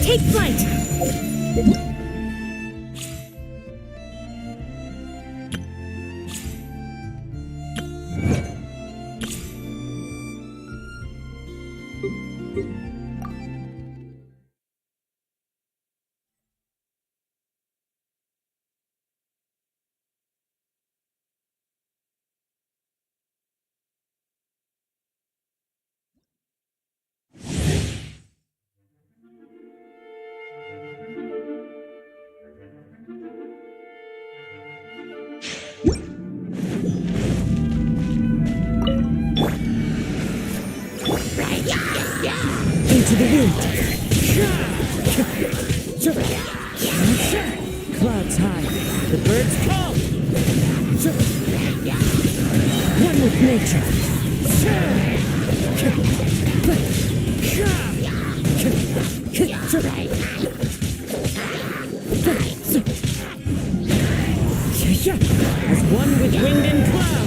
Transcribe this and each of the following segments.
Take flight! Into the wind. Clouds high, the birds call. One with nature. As one with wind and cloud.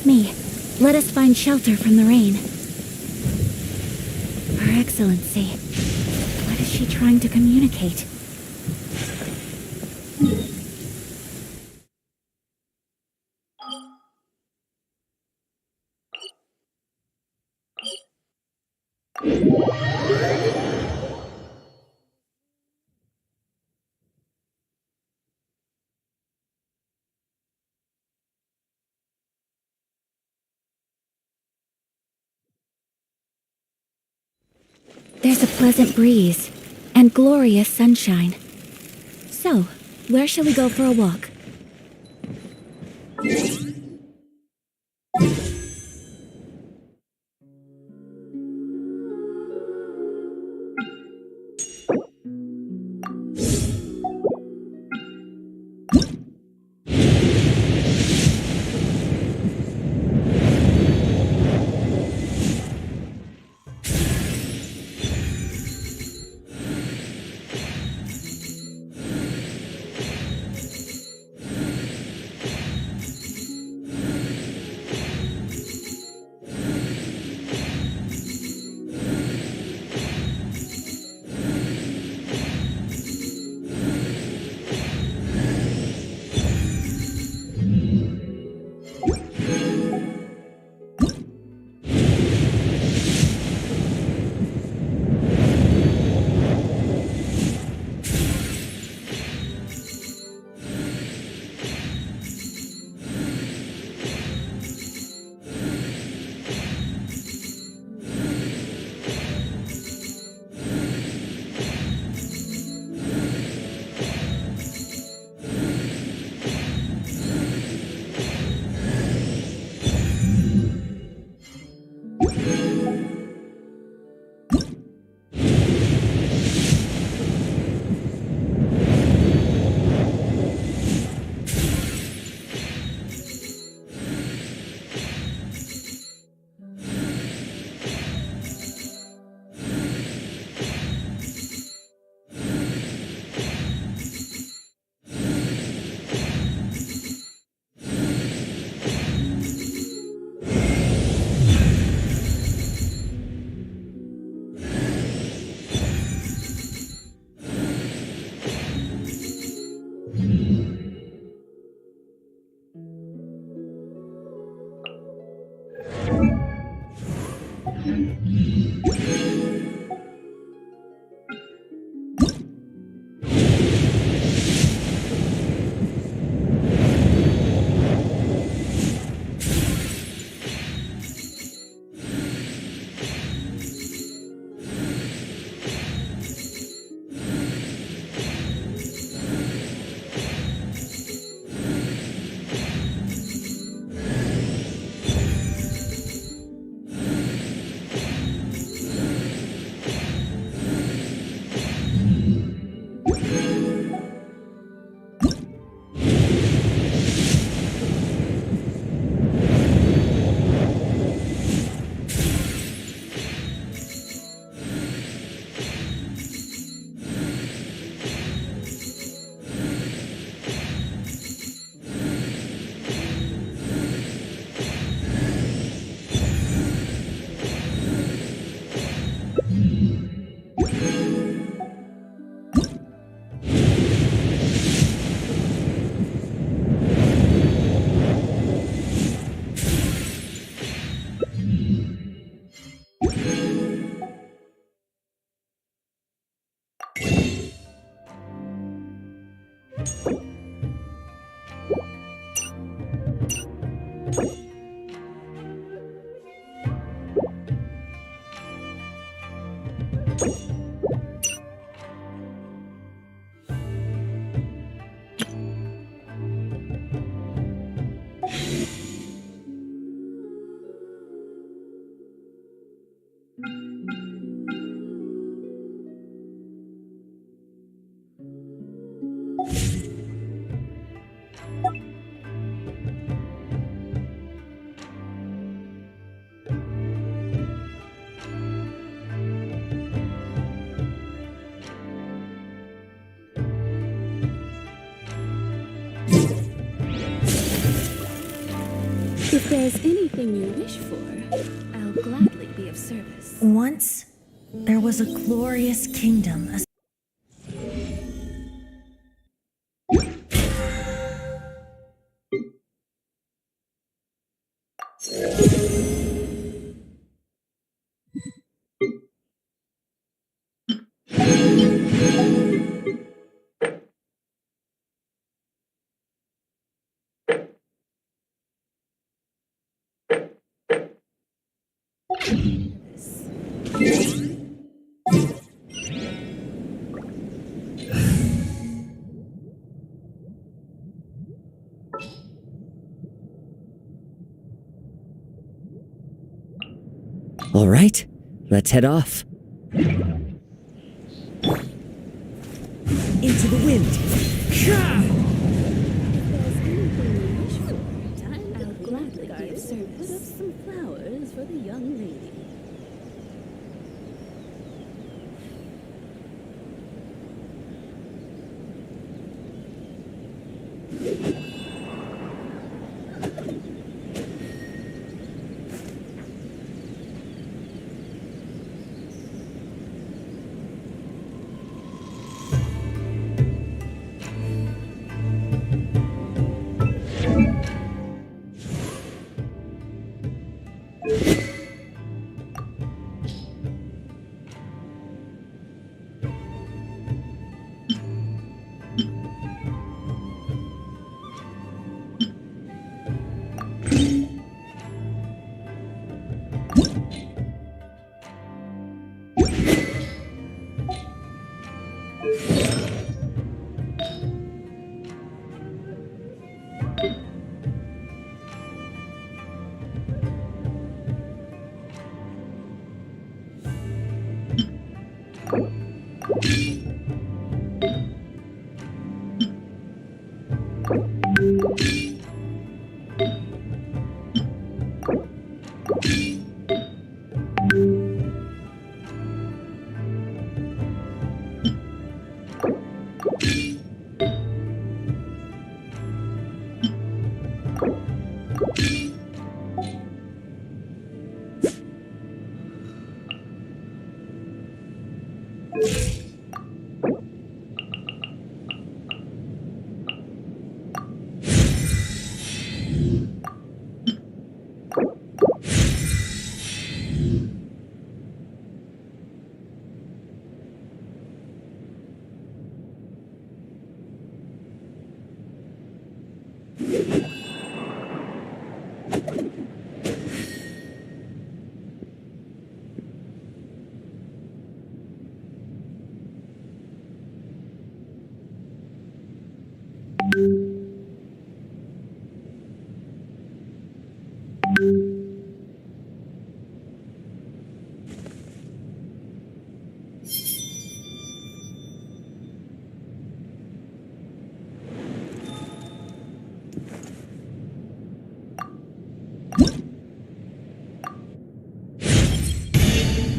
with me. Let us find shelter from the rain. Her Excellency, what is she trying to communicate? There's a pleasant breeze and glorious sunshine. So, where shall we go for a walk? If there's anything you wish for, I'll gladly be of service. Once, there was a glorious kingdom. All right, let's head off. Into the wind. I'll gladly be of service. Put up some flowers for the young lady.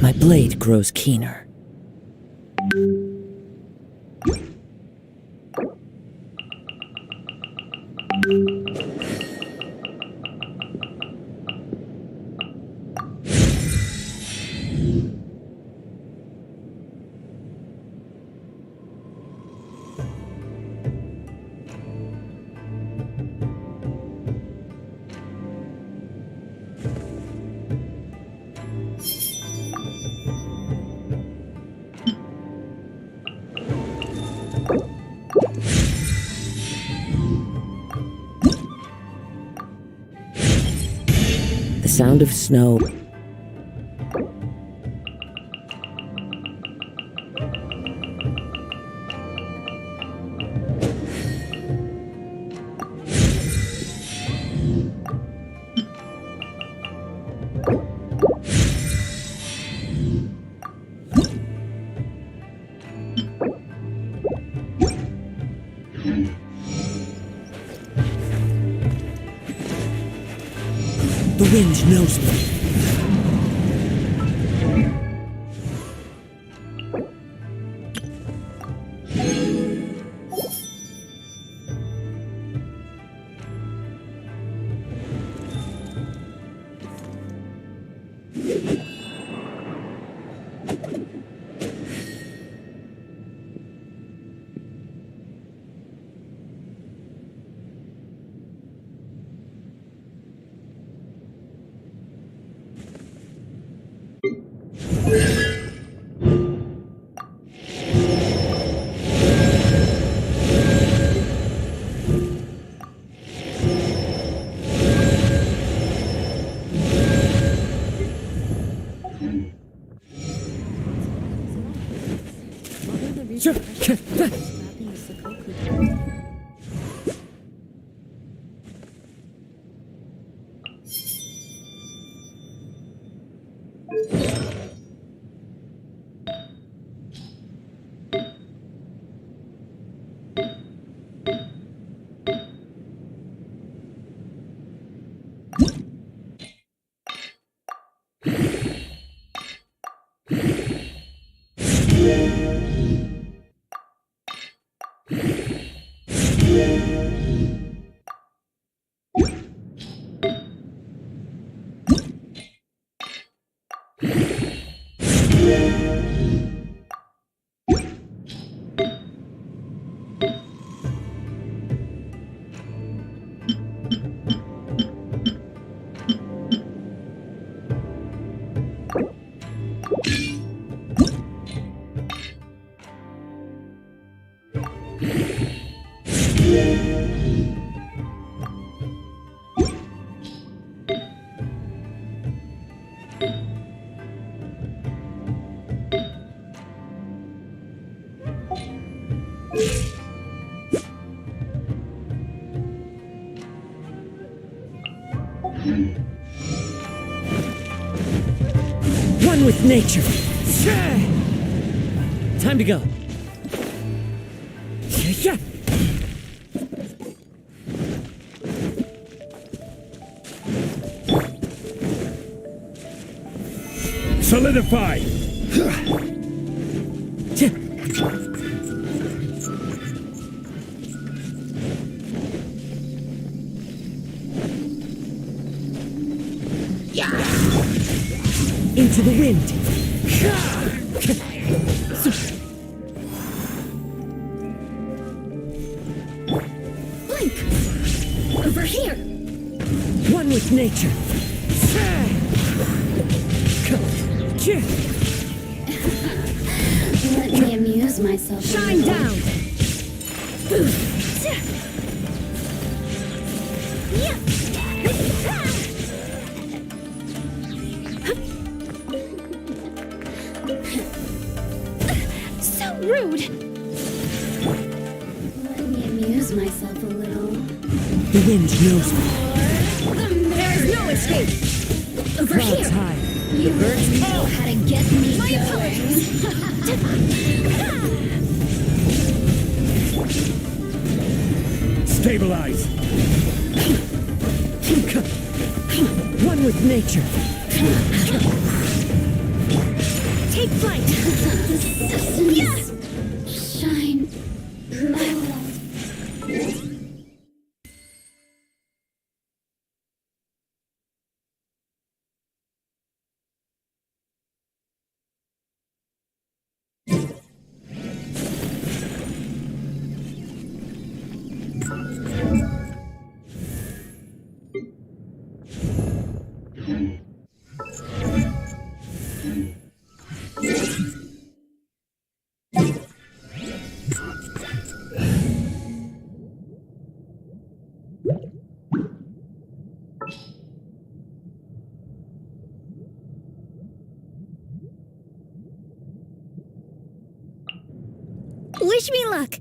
My blade grows keener. The sound of snow. The wind knows me. One with nature. Time to go. Yeah. Solidify! Into the wind. Blink! Over here! One with nature. Let me amuse myself. Shine down. So rude! Let me amuse myself a little. The wind knows me. There's no escape! Over Clouds here! high. You really know how to get me going. Stabilize! One with nature. Take flight! The sesames shine my love. Wish me luck!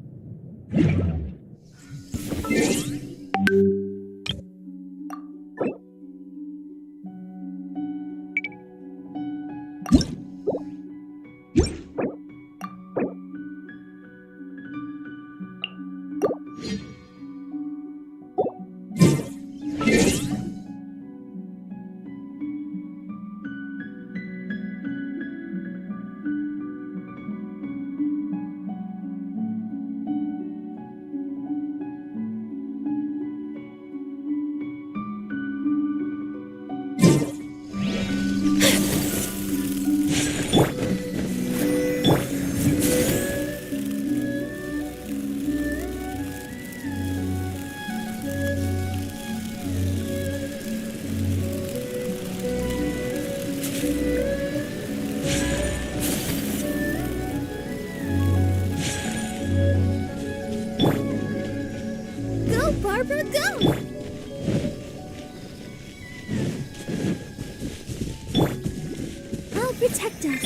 Barbara, go! I'll protect us.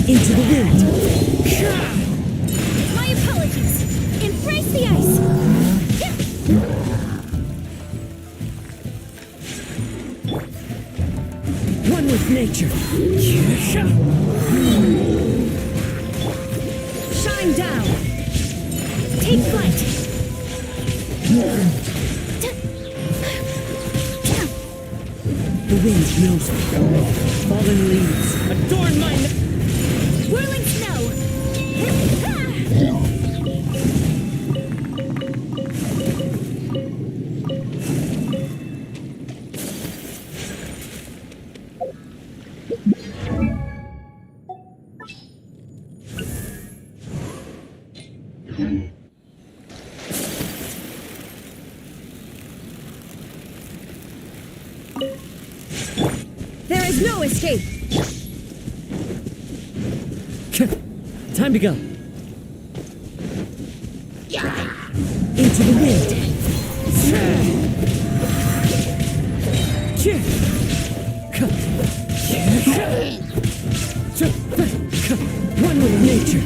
Into the wind. My apologies. Embrace the ice. One with nature. Shine down. Take flight. The wind knows me. Fallen leaves adorn my Whirling snow. There is no escape! Time to go. Into the wind. One with nature.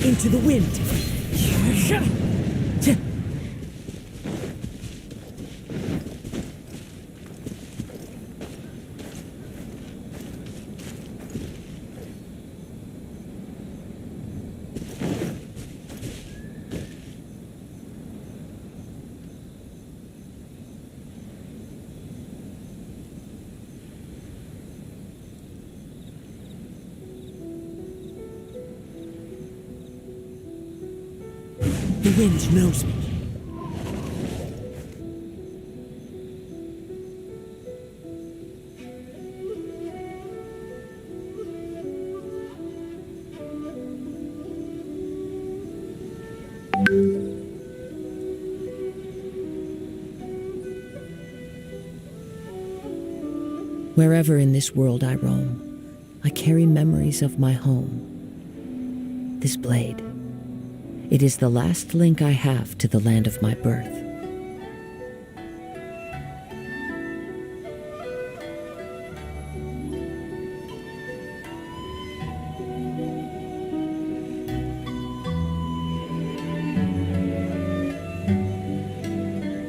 Into the wind. The wind knows me. Wherever in this world I roam, I carry memories of my home. This blade. It is the last link I have to the land of my birth.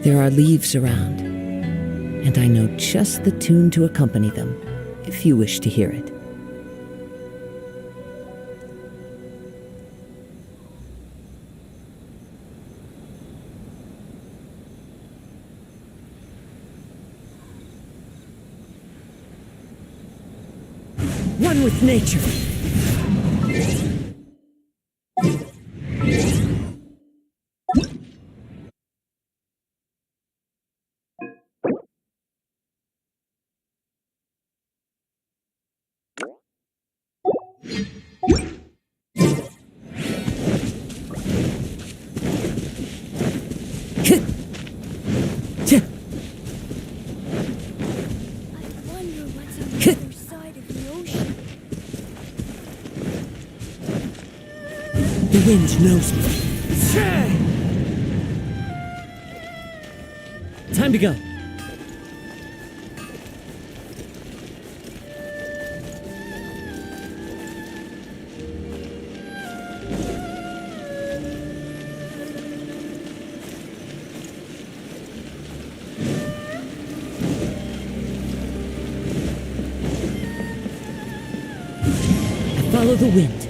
There are leaves around, and I know just the tune to accompany them, if you wish to hear it. One with nature. The wind knows me. Time to go. I follow the wind.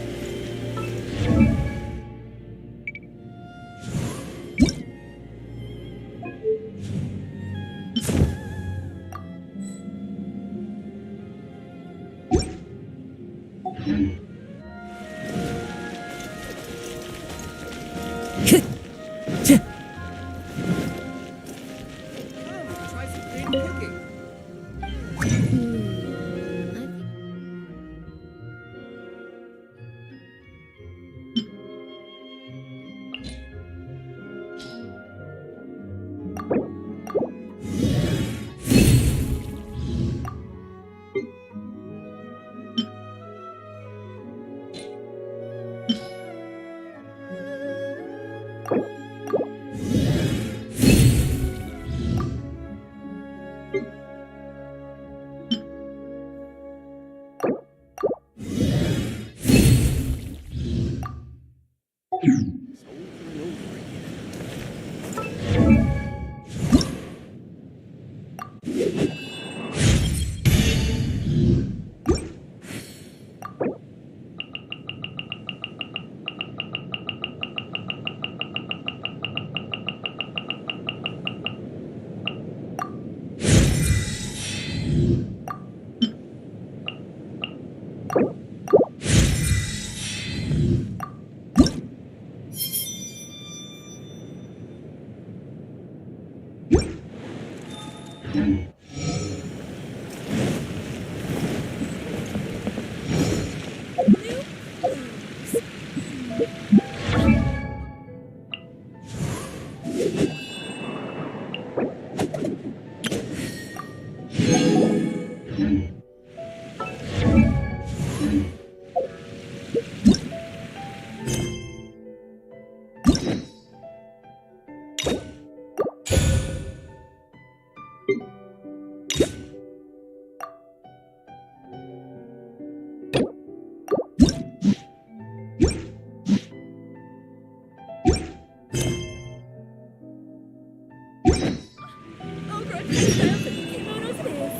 Oh, great. Perfect. Kimonos it is.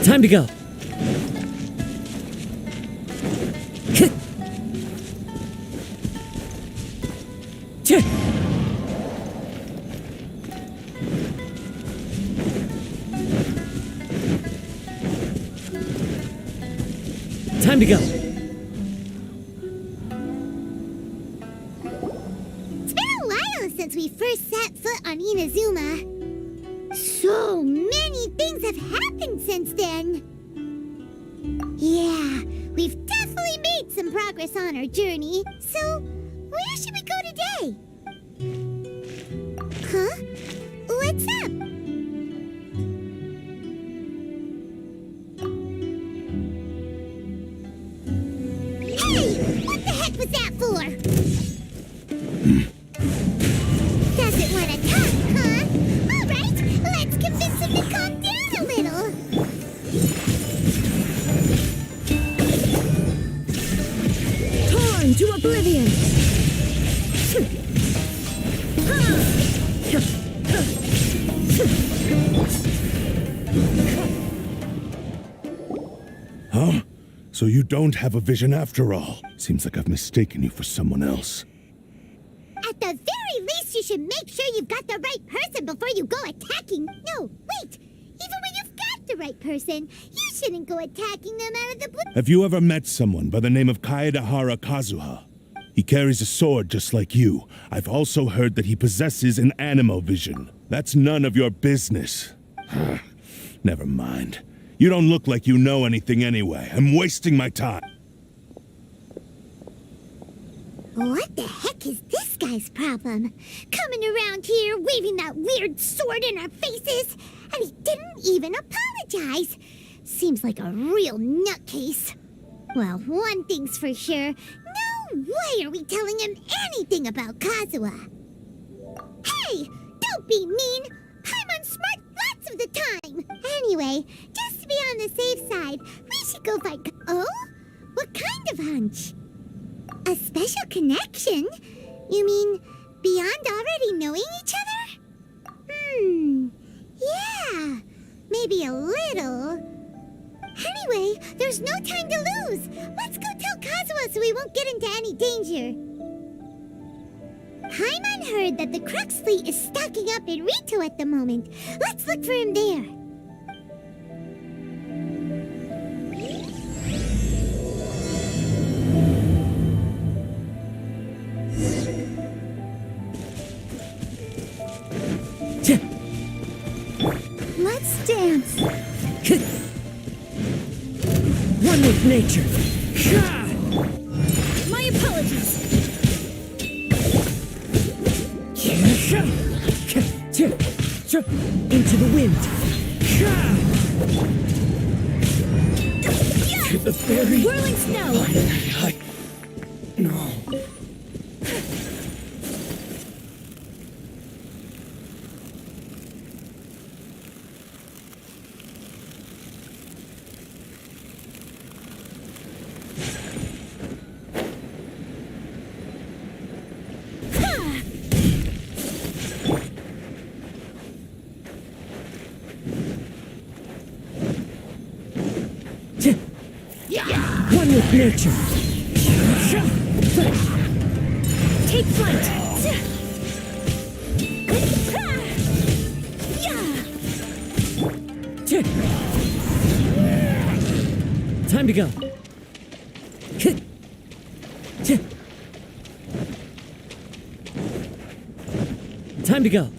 Time to go. Time to go. It's been a while since we first set foot on Inazuma. So many things have happened since then. Yeah, we've definitely made some progress on our journey. So, where should we go today? Huh? What's up? Hey! What the heck was that for? Doesn't want to talk, huh? Alright, let's convince him to calm down a little. Torn to oblivion! Huh? So you don't have a vision after all. Seems like I've mistaken you for someone else. At the very least, you should make sure you've got the right person before you go attacking. No, wait! Even when you've got the right person, you shouldn't go attacking them out of the blue. Have you ever met someone by the name of Kaedehara Kazuha? He carries a sword just like you. I've also heard that he possesses an animal vision. That's none of your business. Never mind. You don't look like you know anything anyway. I'm wasting my time. What the heck is this guy's problem? Coming around here, waving that weird sword in our faces, and he didn't even apologize. Seems like a real nutcase. Well, one thing's for sure. No way are we telling him anything about Kazuha. Hey, don't be mean. Paimon's smart lots of the time. Anyway, just to be on the safe side, we should go find... Oh? What kind of hunch? A special connection? You mean beyond already knowing each other? Yeah, maybe a little. Anyway, there's no time to lose. Let's go tell Kazuha so we won't get into any danger. Paimon heard that the Crux fleet is stocking up in Rito at the moment. Let's look for him there. Let's dance! One with nature. My apologies! Into the wind. The fairy. Whirling snow! No. One with nature. Take flight. Time to go. Time to go.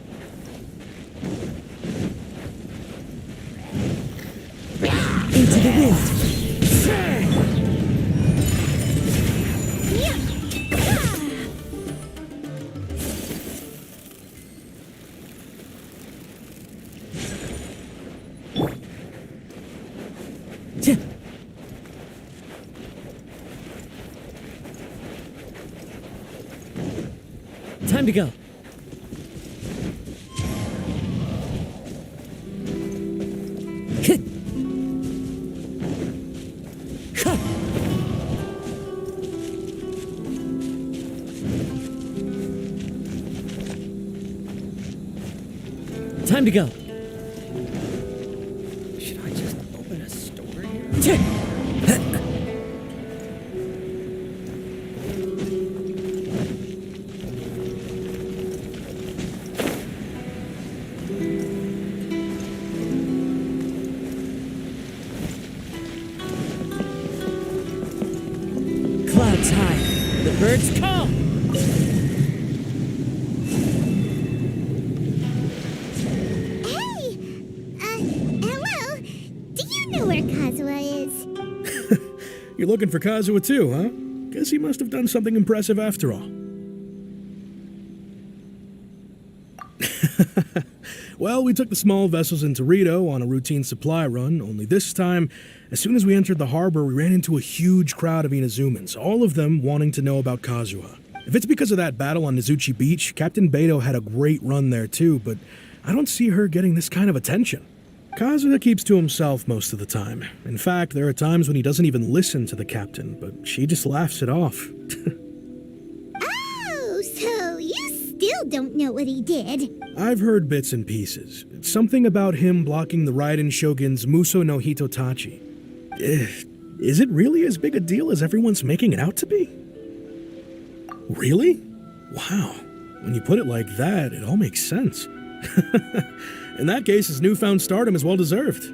Into the wind. Time to go. Time to go. Should I just open a store here? Clouds high. The birds call. Hey! Hello? Do you know where Kazuha is? You're looking for Kazuha too, huh? Guess he must have done something impressive after all. Well, we took the small vessels into Rito on a routine supply run, only this time, as soon as we entered the harbor, we ran into a huge crowd of Inazumans, all of them wanting to know about Kazuha. If it's because of that battle on Nizuchi Beach, Captain Beto had a great run there too, but I don't see her getting this kind of attention. Kazuha keeps to himself most of the time. In fact, there are times when he doesn't even listen to the captain, but she just laughs it off. Oh, so you still don't know what he did? I've heard bits and pieces. It's something about him blocking the Raiden Shogun's Muso no Hitotachi. Is it really as big a deal as everyone's making it out to be? Really? Wow. When you put it like that, it all makes sense. In that case, his newfound stardom is well deserved.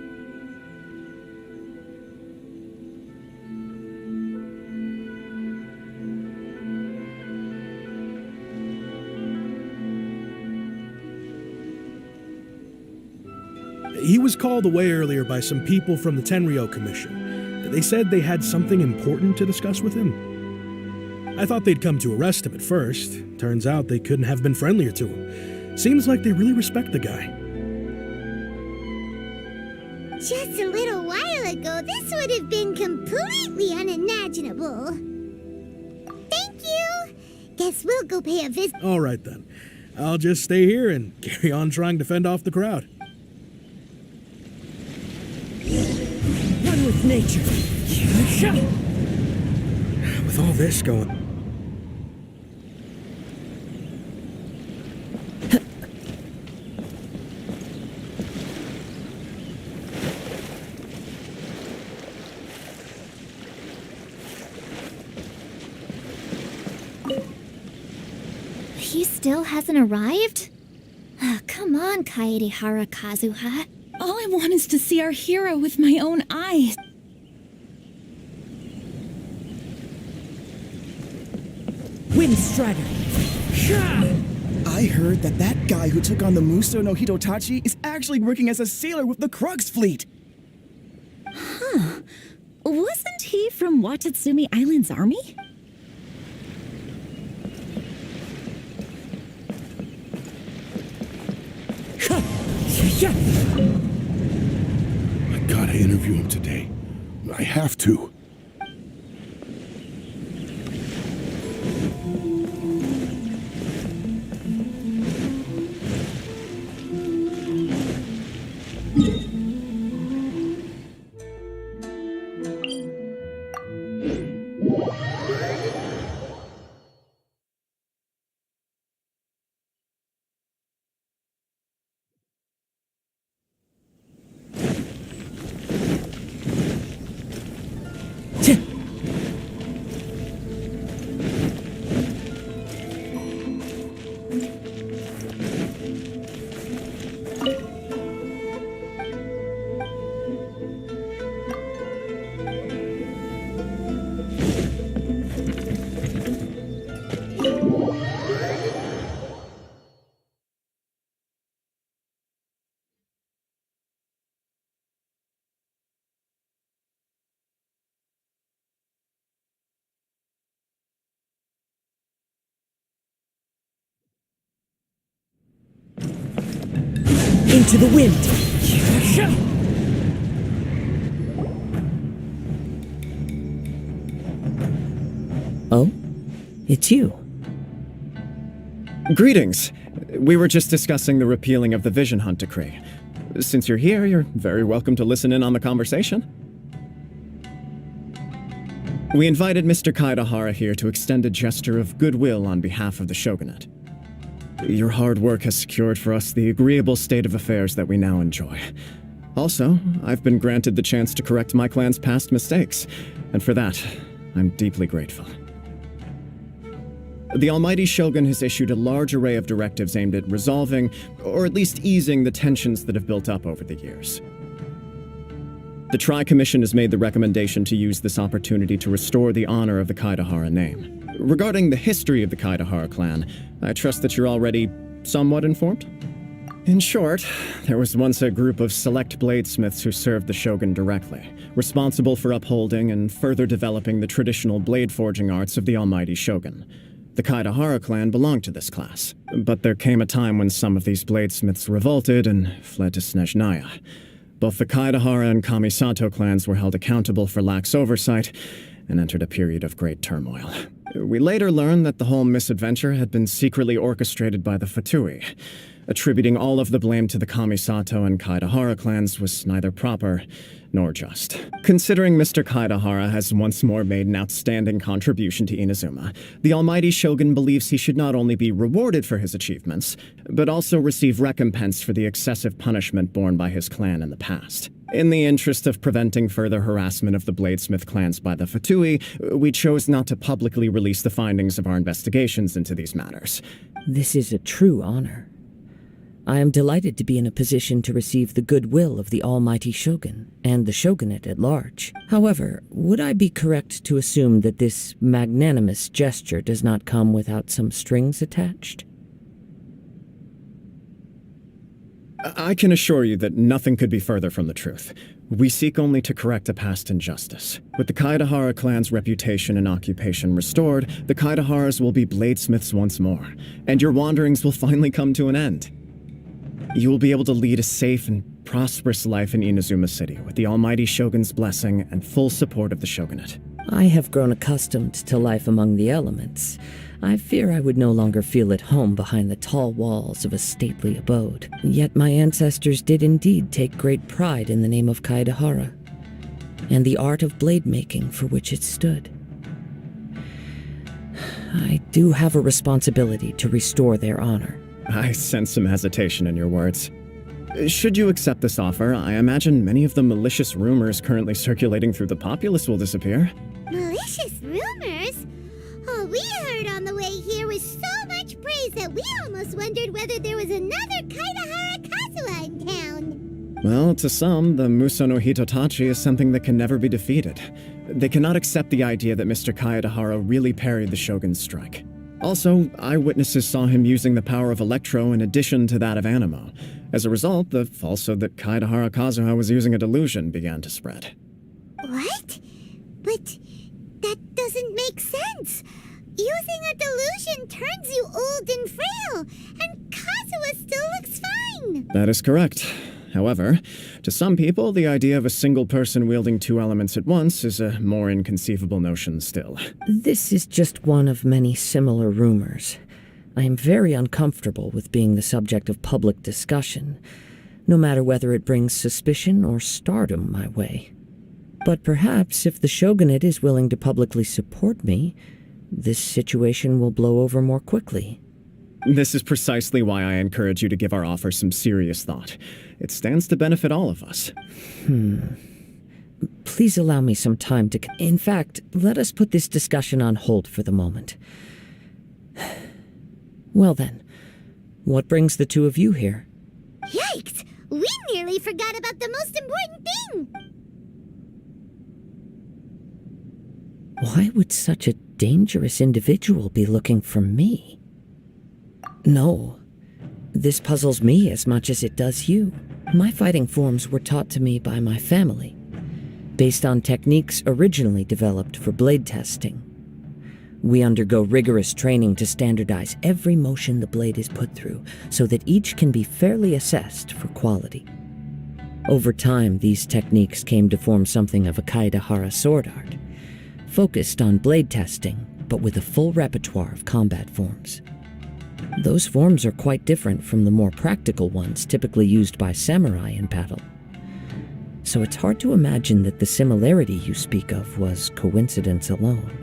He was called away earlier by some people from the Tenryo Commission. They said they had something important to discuss with him. I thought they'd come to arrest him at first. Turns out they couldn't have been friendlier to him. Seems like they really respect the guy. Just a little while ago, this would have been completely unimaginable. Thank you! Guess we'll go pay a visit. All right then. I'll just stay here and carry on trying to fend off the crowd. One with nature. With all this going... He still hasn't arrived? Come on, Kaedehara Kazuha. All I want is to see our hero with my own eyes. Wind Strider. I heard that guy who took on the Muso no Hitotachi is actually working as a sailor with the Crux fleet. Wasn't he from Watatsumi Island's army? I gotta interview him today. I have to. Into the wind! Oh? It's you. Greetings. We were just discussing the repealing of the Vision Hunt Decree. Since you're here, you're very welcome to listen in on the conversation. We invited Mr. Kaedehara here to extend a gesture of goodwill on behalf of the Shogunate. Your hard work has secured for us the agreeable state of affairs that we now enjoy. Also, I've been granted the chance to correct my clan's past mistakes, and for that, I'm deeply grateful. The Almighty Shogun has issued a large array of directives aimed at resolving, or at least easing, the tensions that have built up over the years. The Tri-Commission has made the recommendation to use this opportunity to restore the honor of the Kaedehara name. Regarding the history of the Kaedehara clan, I trust that you're already somewhat informed? In short, there was once a group of select bladesmiths who served the Shogun directly, responsible for upholding and further developing the traditional blade forging arts of the Almighty Shogun. The Kaedehara clan belonged to this class, but there came a time when some of these bladesmiths revolted and fled to Snezhnaya. Both the Kaedehara and Kamisato clans were held accountable for lax oversight and entered a period of great turmoil. We later learned that the whole misadventure had been secretly orchestrated by the Fatui. Attributing all of the blame to the Kamisato and Kaedehara clans was neither proper nor just. Considering Mr. Kaedehara has once more made an outstanding contribution to Inazuma, the Almighty Shogun believes he should not only be rewarded for his achievements, but also receive recompense for the excessive punishment borne by his clan in the past. In the interest of preventing further harassment of the Bladesmith clans by the Fatui, we chose not to publicly release the findings of our investigations into these matters. This is a true honor. I am delighted to be in a position to receive the goodwill of the Almighty Shogun and the Shogunate at large. However, would I be correct to assume that this magnanimous gesture does not come without some strings attached? I can assure you that nothing could be further from the truth. We seek only to correct a past injustice. With the Kaedehara clan's reputation and occupation restored, the Kaedeharas will be bladesmiths once more, and your wanderings will finally come to an end. You will be able to lead a safe and prosperous life in Inazuma City with the Almighty Shogun's blessing and full support of the Shogunate. I have grown accustomed to life among the elements. I fear I would no longer feel at home behind the tall walls of a stately abode. Yet my ancestors did indeed take great pride in the name of Kaedehara, and the art of blade making for which it stood. I do have a responsibility to restore their honor. I sense some hesitation in your words. Should you accept this offer, I imagine many of the malicious rumors currently circulating through the populace will disappear. Malicious rumors? All we heard on the way here was so much praise that we almost wondered whether there was another Kaedehara Kazuha in town. Well, to some, the Muso no Hitotachi is something that can never be defeated. They cannot accept the idea that Mr. Kaedehara really parried the Shogun's strike. Also, eyewitnesses saw him using the power of Electro in addition to that of Animo. As a result, the falsehood that Kaedehara Kazuha was using a delusion began to spread. What? But that doesn't make sense. Using a delusion turns you old and frail, and Kazuha still looks fine. That is correct. However, to some people, the idea of a single person wielding two elements at once is a more inconceivable notion still. This is just one of many similar rumors. I am very uncomfortable with being the subject of public discussion, no matter whether it brings suspicion or stardom my way. But perhaps if the Shogunate is willing to publicly support me, this situation will blow over more quickly. This is precisely why I encourage you to give our offer some serious thought. It stands to benefit all of us. Please allow me some time to... In fact, let us put this discussion on hold for the moment. Well then, what brings the two of you here? Yikes! We nearly forgot about the most important thing! Why would such a dangerous individual be looking for me? No. This puzzles me as much as it does you. My fighting forms were taught to me by my family, based on techniques originally developed for blade testing. We undergo rigorous training to standardize every motion the blade is put through so that each can be fairly assessed for quality. Over time, these techniques came to form something of a Kaedehara sword art, focused on blade testing, but with a full repertoire of combat forms. Those forms are quite different from the more practical ones typically used by samurai in battle. So it's hard to imagine that the similarity you speak of was coincidence alone.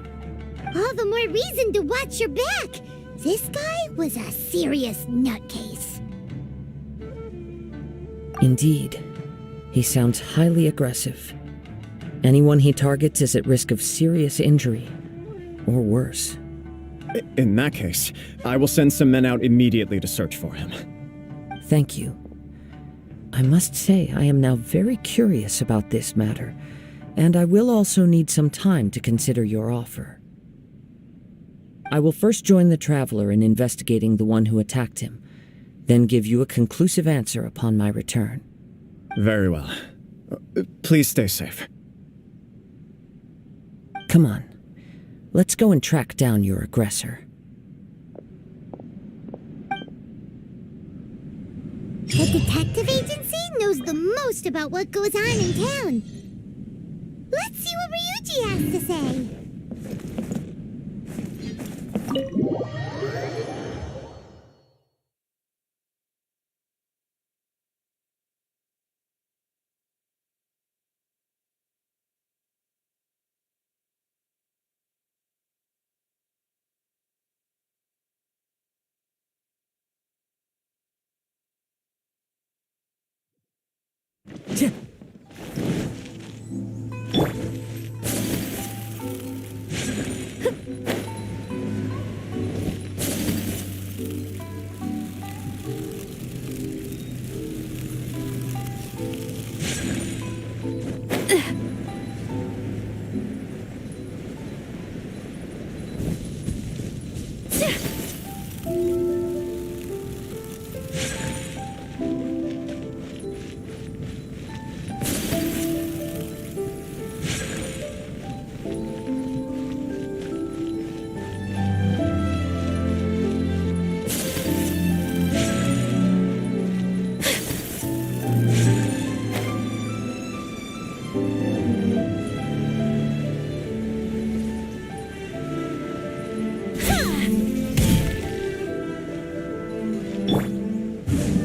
All the more reason to watch your back. This guy was a serious nutcase. Indeed. He sounds highly aggressive. Anyone he targets is at risk of serious injury, or worse. In that case, I will send some men out immediately to search for him. Thank you. I must say I am now very curious about this matter, and I will also need some time to consider your offer. I will first join the Traveler in investigating the one who attacked him, then give you a conclusive answer upon my return. Very well. Please stay safe. Come on. Let's go and track down your aggressor. The detective agency knows the most about what goes on in town. Let's see what Ryuji has to say.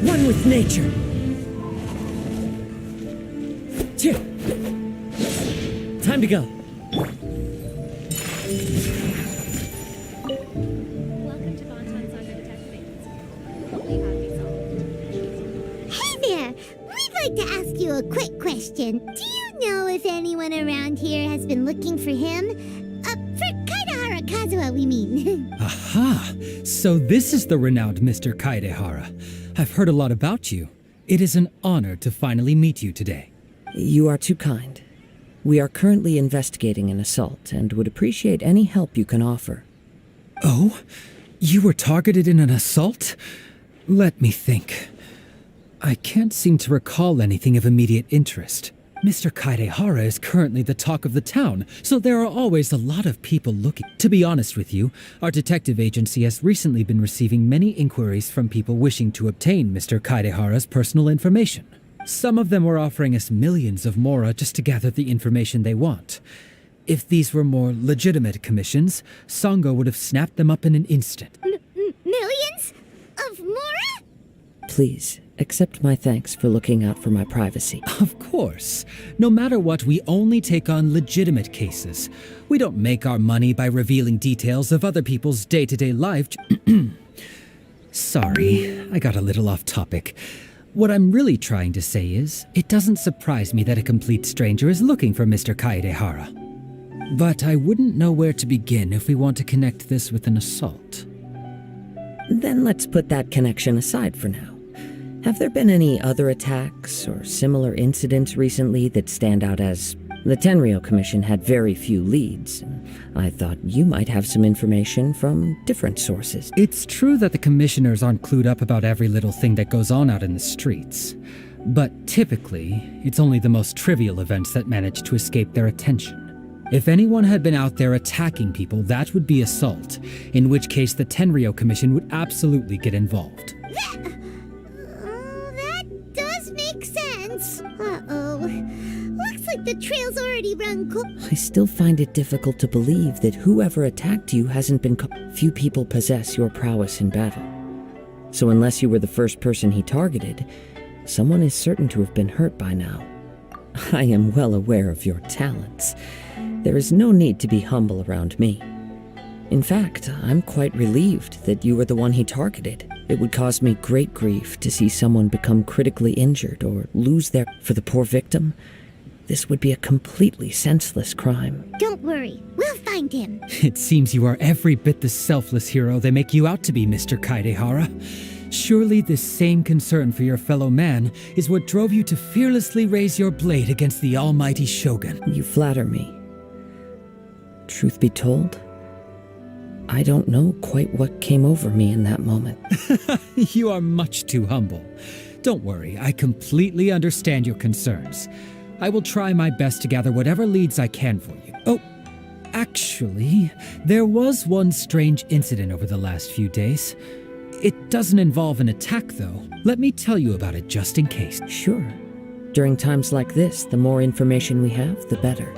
One with nature. Time to go. Welcome to Bonton Saga Detective Agency. What may have you solved? Hey there! We'd like to ask you a quick question. Do you know if anyone around here has been looking for him? For Kaedehara Kazuha, we mean. Aha! So this is the renowned Mr. Kaedehara. I've heard a lot about you. It is an honor to finally meet you today. You are too kind. We are currently investigating an assault and would appreciate any help you can offer. Oh? You were targeted in an assault? Let me think. I can't seem to recall anything of immediate interest. Mr. Kaedehara is currently the talk of the town, so there are always a lot of people looking. To be honest with you, our detective agency has recently been receiving many inquiries from people wishing to obtain Mr. Kaedehara's personal information. Some of them were offering us millions of mora just to gather the information they want. If these were more legitimate commissions, Sango would have snapped them up in an instant. Millions? Of mora? Please, accept my thanks for looking out for my privacy. Of course. No matter what, we only take on legitimate cases. We don't make our money by revealing details of other people's day-to-day life. Sorry, I got a little off topic. What I'm really trying to say is, it doesn't surprise me that a complete stranger is looking for Mr. Kaedehara. But I wouldn't know where to begin if we want to connect this with an assault. Then let's put that connection aside for now. Have there been any other attacks or similar incidents recently that stand out as... The Tenryou Commission had very few leads, and I thought you might have some information from different sources. It's true that the commissioners aren't clued up about every little thing that goes on out in the streets. But typically, it's only the most trivial events that manage to escape their attention. If anyone had been out there attacking people, that would be assault, in which case the Tenryo Commission would absolutely get involved. That does make sense. Uh-oh. Looks like the trail's already run I still find it difficult to believe that whoever attacked you hasn't been Few people possess your prowess in battle. So unless you were the first person he targeted, someone is certain to have been hurt by now. I am well aware of your talents. There is no need to be humble around me. In fact, I'm quite relieved that you were the one he targeted. It would cause me great grief to see someone become critically injured or lose their... For the poor victim, this would be a completely senseless crime. Don't worry, we'll find him. It seems you are every bit the selfless hero they make you out to be, Mr. Kaedehara. Surely this same concern for your fellow man is what drove you to fearlessly raise your blade against the almighty Shogun. You flatter me. Truth be told, I don't know quite what came over me in that moment. You are much too humble. Don't worry, I completely understand your concerns. I will try my best to gather whatever leads I can for you. Oh, actually, there was one strange incident over the last few days. It doesn't involve an attack, though. Let me tell you about it just in case. Sure. During times like this, the more information we have, the better.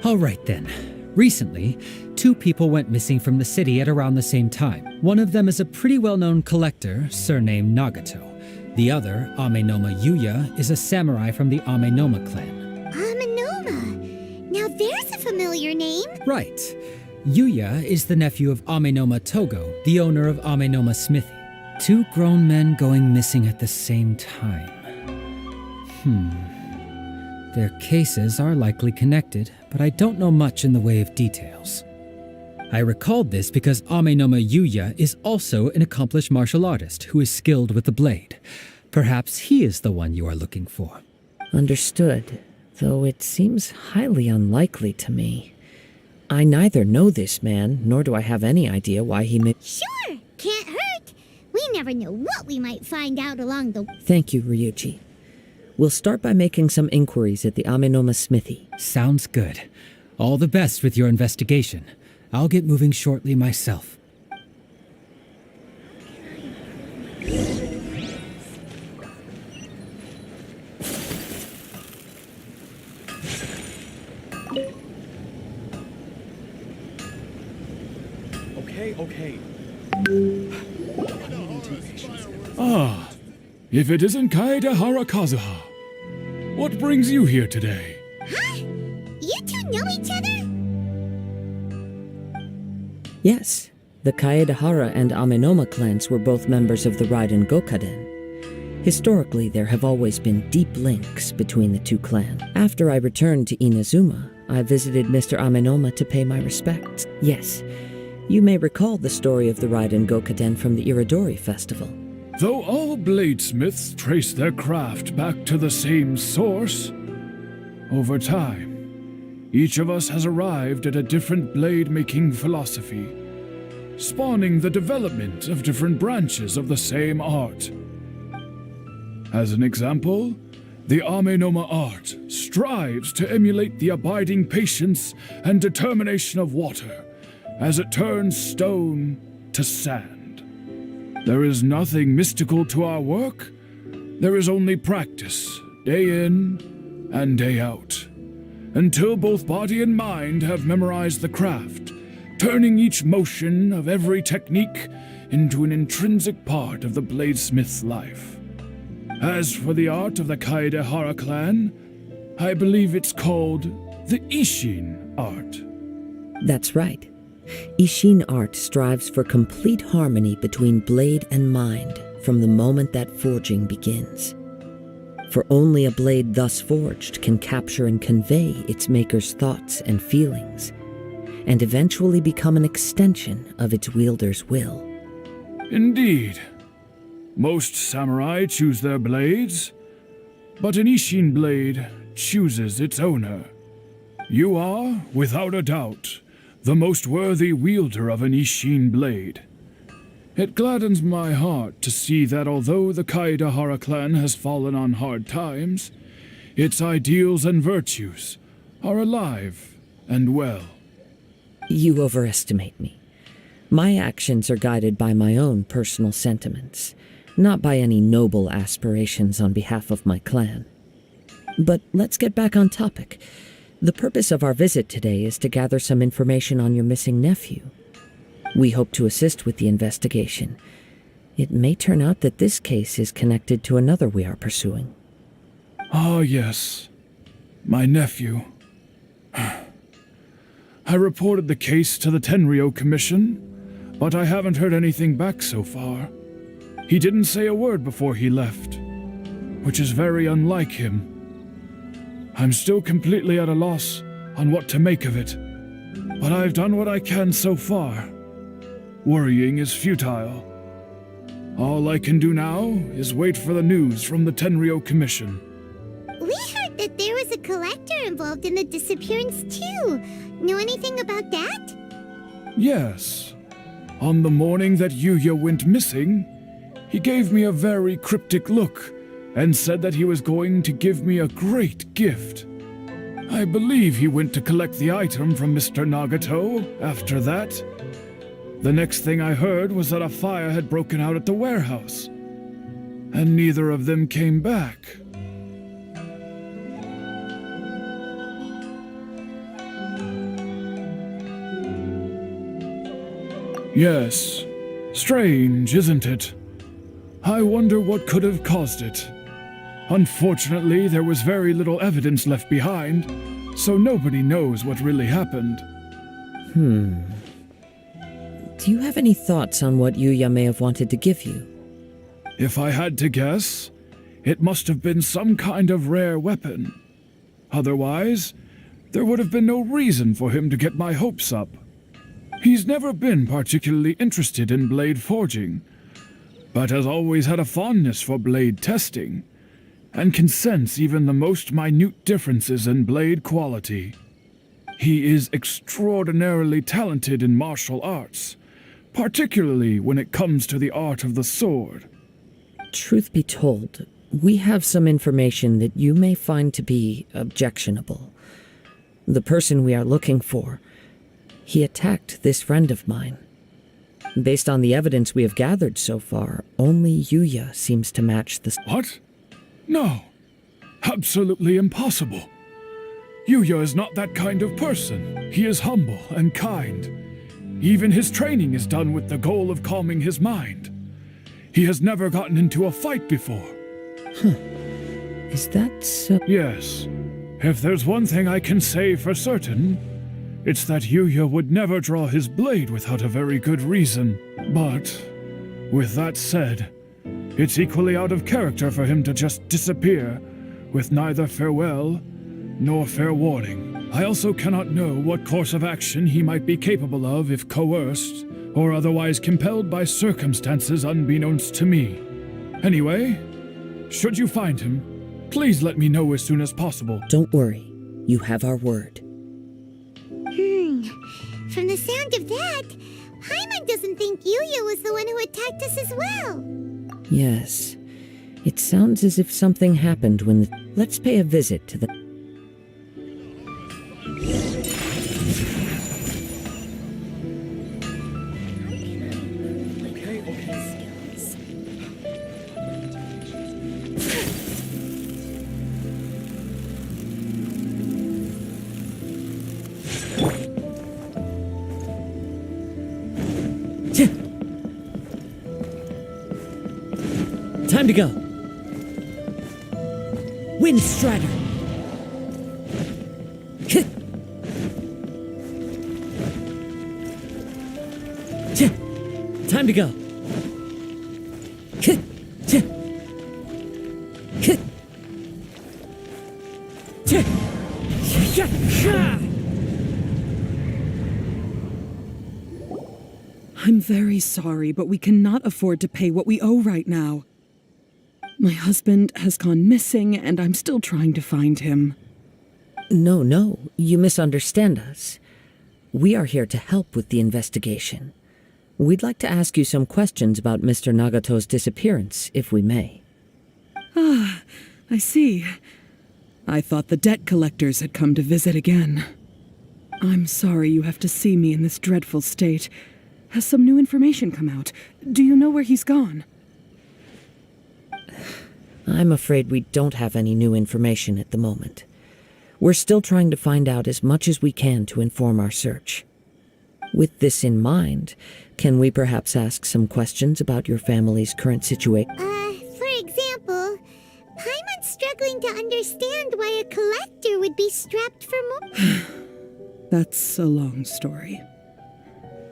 All right, then. Recently, 2 people went missing from the city at around the same time. One of them is a pretty well-known collector, surnamed Nagato. The other, Amenoma Yuya, is a samurai from the Amenoma clan. Amenoma? Now there's a familiar name. Right. Yuya is the nephew of Amenoma Togo, the owner of Amenoma Smithy. 2 grown men going missing at the same time. Their cases are likely connected, but I don't know much in the way of details. I recalled this because Amenoma Yuya is also an accomplished martial artist who is skilled with the blade. Perhaps he is the one you are looking for. Understood, though it seems highly unlikely to me. I neither know this man, nor do I have any idea why he may... Sure, can't hurt. We never know what we might find out along the... Thank you, Ryuji. We'll start by making some inquiries at the Amenoma Smithy. Sounds good. All the best with your investigation. I'll get moving shortly myself. Okay. Ah, if it isn't Kaedehara Kazuha. What brings you here today? Huh? You 2 know each other? Yes, the Kaedehara and Amenoma clans were both members of the Raiden Gokaden. Historically, there have always been deep links between the 2 clans. After I returned to Inazuma, I visited Mr. Amenoma to pay my respects. Yes, you may recall the story of the Raiden Gokaden from the Iridori Festival. Though all bladesmiths trace their craft back to the same source, over time, each of us has arrived at a different blade-making philosophy, spawning the development of different branches of the same art. As an example, the Amenoma art strives to emulate the abiding patience and determination of water as it turns stone to sand. There is nothing mystical to our work. There is only practice, day in and day out, until both body and mind have memorized the craft, turning each motion of every technique into an intrinsic part of the bladesmith's life. As for the art of the Kaedehara clan, I believe it's called the Ishin art. That's right. Ishin art strives for complete harmony between blade and mind from the moment that forging begins. For only a blade thus forged can capture and convey its maker's thoughts and feelings, and eventually become an extension of its wielder's will. Indeed. Most samurai choose their blades, but an Ishin blade chooses its owner. You are, without a doubt, the most worthy wielder of an Ishin blade. It gladdens my heart to see that although the Kaedehara clan has fallen on hard times, its ideals and virtues are alive and well. You overestimate me. My actions are guided by my own personal sentiments, not by any noble aspirations on behalf of my clan. But let's get back on topic. The purpose of our visit today is to gather some information on your missing nephew. We hope to assist with the investigation. It may turn out that this case is connected to another we are pursuing. Ah, yes. My nephew. I reported the case to the Tenryo Commission, but I haven't heard anything back so far. He didn't say a word before he left, which is very unlike him. I'm still completely at a loss on what to make of it, but I've done what I can so far. Worrying is futile. All I can do now is wait for the news from the Tenryo Commission. We heard that there was a collector involved in the disappearance too. Know anything about that? Yes. On the morning that Yuya went missing, he gave me a very cryptic look and said that he was going to give me a great gift. I believe he went to collect the item from Mr. Nagato after that. The next thing I heard was that a fire had broken out at the warehouse, and neither of them came back. Yes, strange, isn't it? I wonder what could have caused it. Unfortunately, there was very little evidence left behind, so nobody knows what really happened. Do you have any thoughts on what Yuya may have wanted to give you? If I had to guess, it must have been some kind of rare weapon. Otherwise, there would have been no reason for him to get my hopes up. He's never been particularly interested in blade forging, but has always had a fondness for blade testing, and can sense even the most minute differences in blade quality. He is extraordinarily talented in martial arts, particularly when it comes to the art of the sword. Truth be told, we have some information that you may find to be objectionable. The person we are looking for, he attacked this friend of mine. Based on the evidence we have gathered so far, only Yuya seems to match the... What? No. Absolutely impossible. Yuya is not that kind of person. He is humble and kind. Even his training is done with the goal of calming his mind. He has never gotten into a fight before. Is that so? Yes. If there's one thing I can say for certain, it's that Yuya would never draw his blade without a very good reason. But, with that said, it's equally out of character for him to just disappear, with neither farewell nor fair warning. I also cannot know what course of action he might be capable of if coerced, or otherwise compelled by circumstances unbeknownst to me. Anyway, should you find him, please let me know as soon as possible. Don't worry. You have our word. From the sound of that, Paimon doesn't think Yuya was the one who attacked us as well. Yes. It sounds as if something happened when the... Let's pay a visit to the... Time to go. Wind Strider. Time to go. I'm very sorry, but we cannot afford to pay what we owe right now. My husband has gone missing, and I'm still trying to find him. No, you misunderstand us. We are here to help with the investigation. We'd like to ask you some questions about Mr. Nagato's disappearance, if we may. Ah, I see. I thought the debt collectors had come to visit again. I'm sorry you have to see me in this dreadful state. Has some new information come out? Do you know where he's gone? I'm afraid we don't have any new information at the moment. We're still trying to find out as much as we can to inform our search. With this in mind, can we perhaps ask some questions about your family's current situation? For example, Paimon's struggling to understand why a collector would be strapped for more. That's a long story.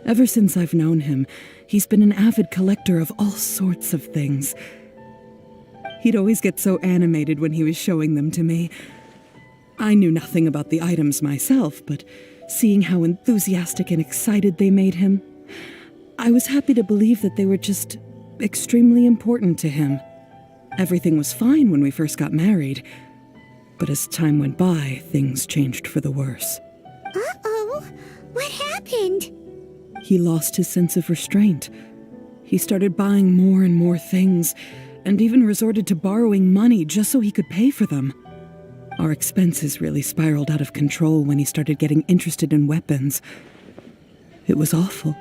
Ever since I've known him, he's been an avid collector of all sorts of things. He'd always get so animated when he was showing them to me. I knew nothing about the items myself, but seeing how enthusiastic and excited they made him, I was happy to believe that they were just extremely important to him. Everything was fine when we first got married, but as time went by, things changed for the worse. Uh-oh, what happened? He lost his sense of restraint. He started buying more and more things, and even resorted to borrowing money just so he could pay for them. Our expenses really spiraled out of control when he started getting interested in weapons. It was awful.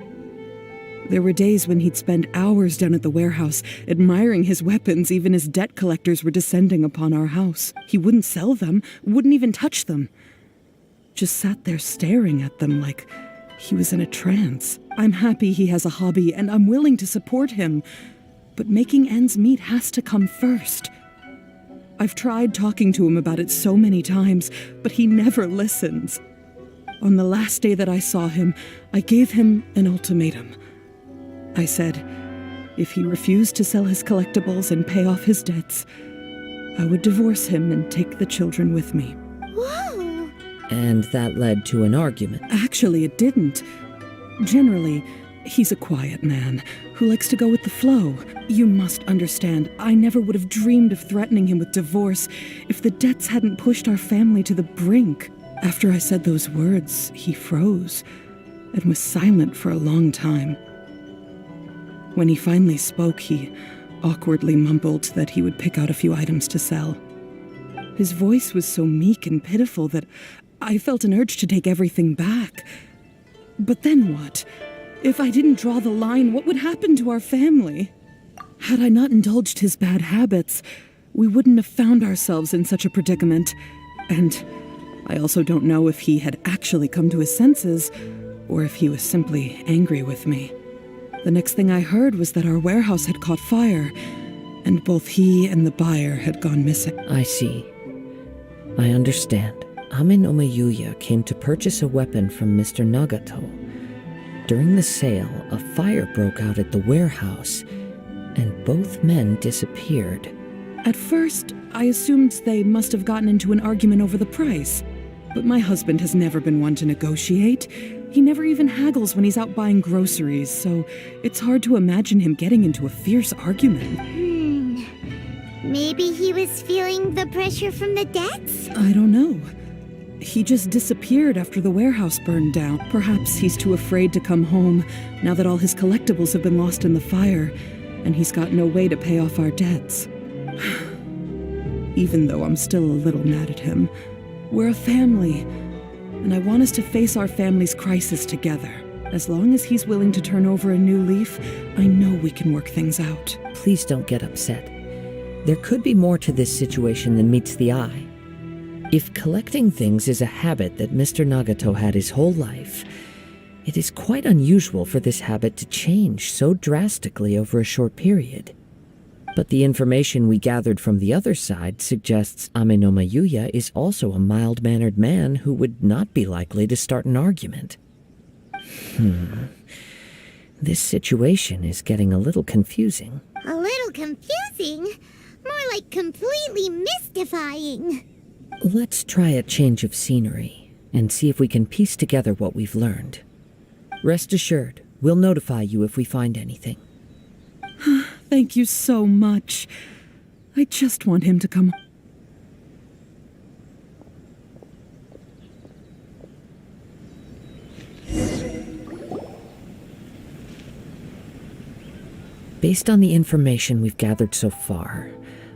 There were days when he'd spend hours down at the warehouse admiring his weapons even as debt collectors were descending upon our house. He wouldn't sell them, wouldn't even touch them. Just sat there staring at them like he was in a trance. I'm happy he has a hobby and I'm willing to support him, but making ends meet has to come first. I've tried talking to him about it so many times, but he never listens. On the last day that I saw him, I gave him an ultimatum. I said, if he refused to sell his collectibles and pay off his debts, I would divorce him and take the children with me. Whoa! And that led to an argument. Actually, it didn't. Generally, he's a quiet man who likes to go with the flow. You must understand, I never would have dreamed of threatening him with divorce if the debts hadn't pushed our family to the brink. After I said those words, he froze and was silent for a long time. When he finally spoke, he awkwardly mumbled that he would pick out a few items to sell. His voice was so meek and pitiful that I felt an urge to take everything back. But then what? If I didn't draw the line, what would happen to our family? Had I not indulged his bad habits, we wouldn't have found ourselves in such a predicament. And I also don't know if he had actually come to his senses, or if he was simply angry with me. The next thing I heard was that our warehouse had caught fire, and both he and the buyer had gone missing. I see. I understand. Amin Omayuya came to purchase a weapon from Mr. Nagato. During the sale, a fire broke out at the warehouse, and both men disappeared. At first, I assumed they must have gotten into an argument over the price. But my husband has never been one to negotiate. He never even haggles when he's out buying groceries, so it's hard to imagine him getting into a fierce argument. Maybe he was feeling the pressure from the debts? I don't know. He just disappeared after the warehouse burned down. Perhaps he's too afraid to come home now that all his collectibles have been lost in the fire, and he's got no way to pay off our debts. Even though I'm still a little mad at him, we're a family, and I want us to face our family's crisis together. As long as he's willing to turn over a new leaf, I know we can work things out. Please don't get upset. There could be more to this situation than meets the eye. If collecting things is a habit that Mr. Nagato had his whole life, it is quite unusual for this habit to change so drastically over a short period. But the information we gathered from the other side suggests Amin Omayuya is also a mild-mannered man who would not be likely to start an argument. This situation is getting a little confusing. A little confusing? More like completely mystifying. Let's try a change of scenery and see if we can piece together what we've learned. Rest assured, we'll notify you if we find anything. Thank you so much. I just want him to come. Based on the information we've gathered so far,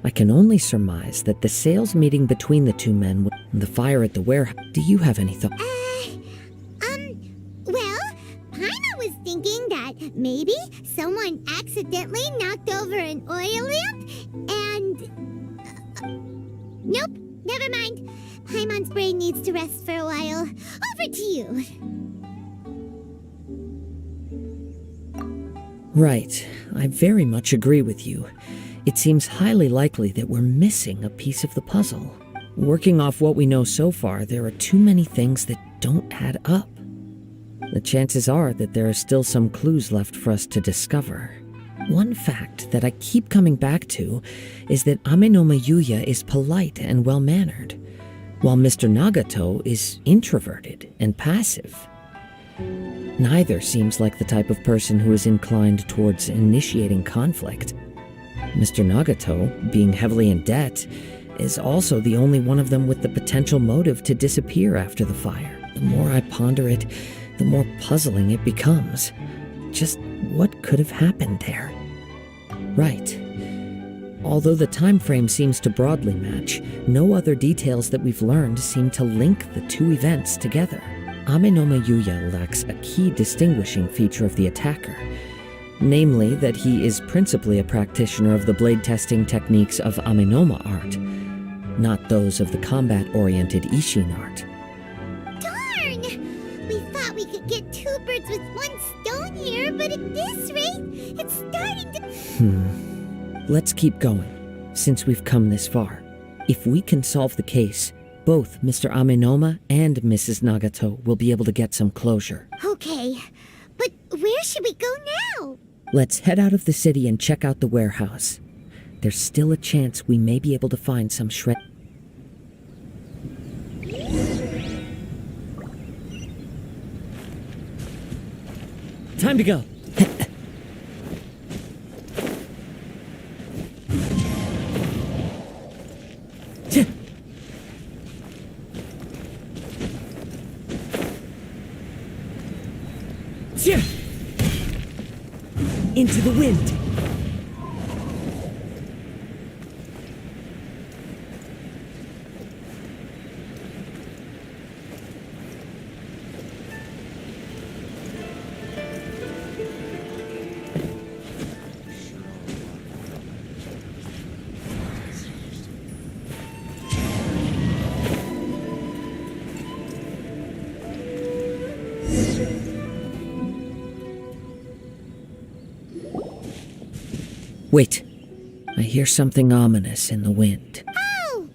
I can only surmise that the sales meeting between the two men, the fire at the warehouse. Do you have any thoughts? Maybe someone accidentally knocked over an oil lamp and... nope, never mind. Paimon's brain needs to rest for a while. Over to you. Right. I very much agree with you. It seems highly likely that we're missing a piece of the puzzle. Working off what we know so far, there are too many things that don't add up. The chances are that there are still some clues left for us to discover. One fact that I keep coming back to is that Amenoma Yuya is polite and well-mannered, while Mr. Nagato is introverted and passive. Neither seems like the type of person who is inclined towards initiating conflict. Mr. Nagato, being heavily in debt, is also the only one of them with the potential motive to disappear after the fire. The more I ponder it, the more puzzling it becomes. Just what could have happened there? Right. Although the time frame seems to broadly match, no other details that we've learned seem to link the two events together. Amenoma Yuya lacks a key distinguishing feature of the attacker, namely that he is principally a practitioner of the blade testing techniques of Amenoma art, not those of the combat-oriented Ishin art. Darn! We thought we could get two birds with one stone here, but at this rate, it's starting to... Let's keep going, since we've come this far. If we can solve the case, both Mr. Amenoma and Mrs. Nagato will be able to get some closure. Okay, but where should we go now? Let's head out of the city and check out the warehouse. There's still a chance we may be able to find some shred... Time to go. Into the wind. Wait, I hear something ominous in the wind. Oh!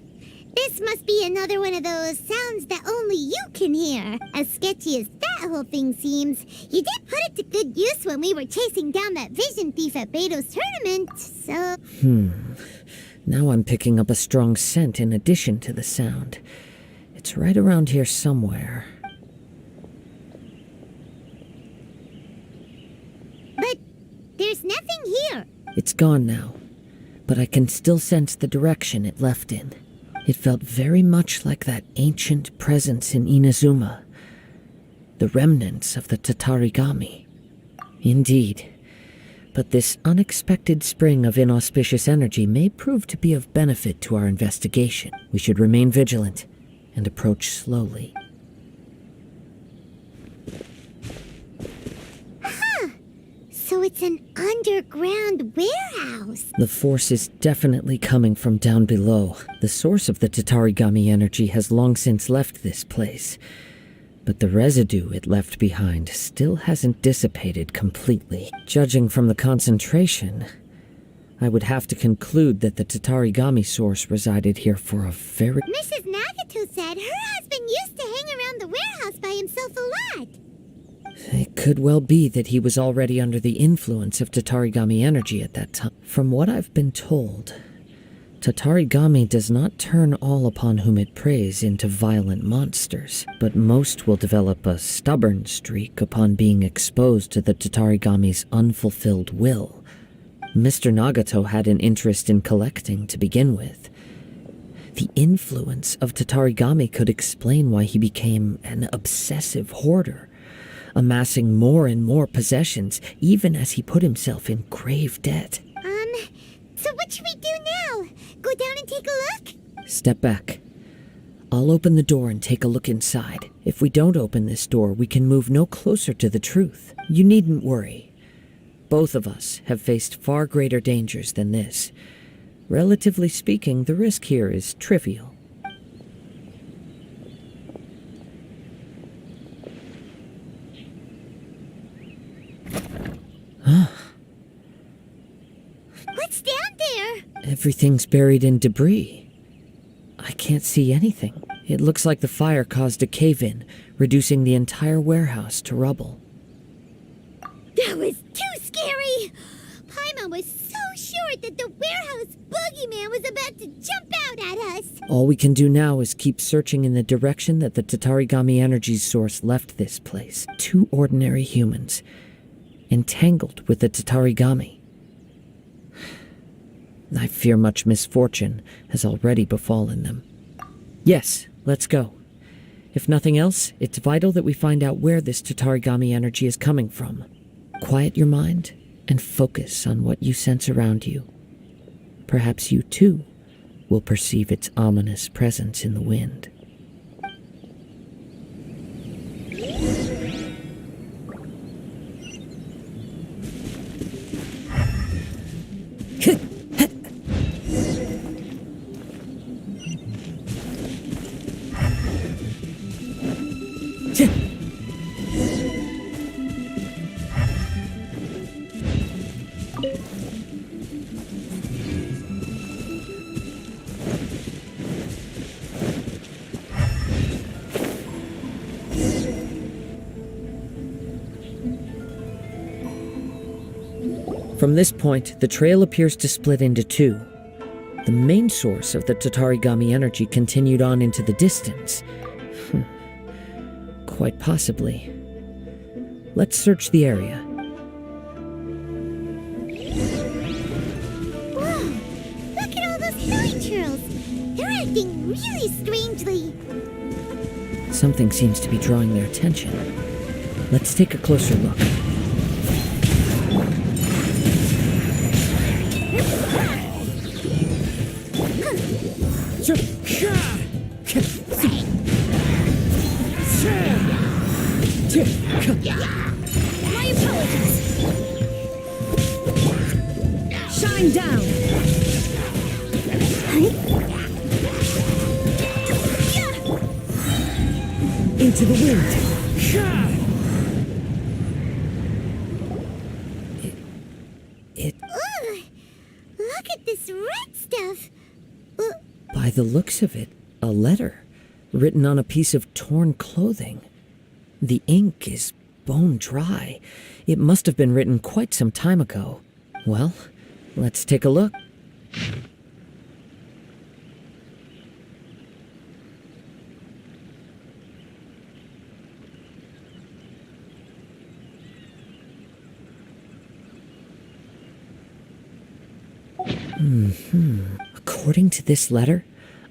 This must be another one of those sounds that only you can hear. As sketchy as that whole thing seems, you did put it to good use when we were chasing down that vision thief at Beto's tournament, so... Now I'm picking up a strong scent in addition to the sound. It's right around here somewhere. But there's nothing here. It's gone now, but I can still sense the direction it left in. It felt very much like that ancient presence in Inazuma, the remnants of the Tatarigami. Indeed, but this unexpected spring of inauspicious energy may prove to be of benefit to our investigation. We should remain vigilant and approach slowly. So it's an underground warehouse. The force is definitely coming from down below. The source of the Tatarigami energy has long since left this place, but the residue it left behind still hasn't dissipated completely. Judging from the concentration, I would have to conclude that the Tatarigami source resided here for a very... Mrs. Nagato said her husband used to hang around the warehouse by himself a lot. It could well be that he was already under the influence of Tatarigami energy at that time. From what I've been told, Tatarigami does not turn all upon whom it preys into violent monsters, but most will develop a stubborn streak upon being exposed to the Tatarigami's unfulfilled will. Mr. Nagato had an interest in collecting to begin with. The influence of Tatarigami could explain why he became an obsessive hoarder, amassing more and more possessions, even as he put himself in grave debt. So what should we do now? Go down and take a look? Step back. I'll open the door and take a look inside. If we don't open this door, we can move no closer to the truth. You needn't worry. Both of us have faced far greater dangers than this. Relatively speaking, the risk here is trivial. What's down there? Everything's buried in debris. I can't see anything. It looks like the fire caused a cave-in, reducing the entire warehouse to rubble. That was too scary! Paimon was so sure that the warehouse boogeyman was about to jump out at us! All we can do now is keep searching in the direction that the Tatarigami energy source left this place. 2 ordinary humans, entangled with the Tatarigami. I fear much misfortune has already befallen them. Yes, let's go. If nothing else, it's vital that we find out where this Tatarigami energy is coming from. Quiet your mind and focus on what you sense around you. Perhaps you, too, will perceive its ominous presence in the wind. From this point, the trail appears to split into 2. The main source of the Tatarigami energy continued on into the distance. Quite possibly. Let's search the area. Whoa! Look at all those hilly churls! They're acting really strangely! Something seems to be drawing their attention. Let's take a closer look. My apologies. Shine down. Into the wind. Ugh! Look at this red stuff! By the looks of it, a letter written on a piece of torn clothing. The ink is bone dry. It must have been written quite some time ago. Well, let's take a look. According to this letter,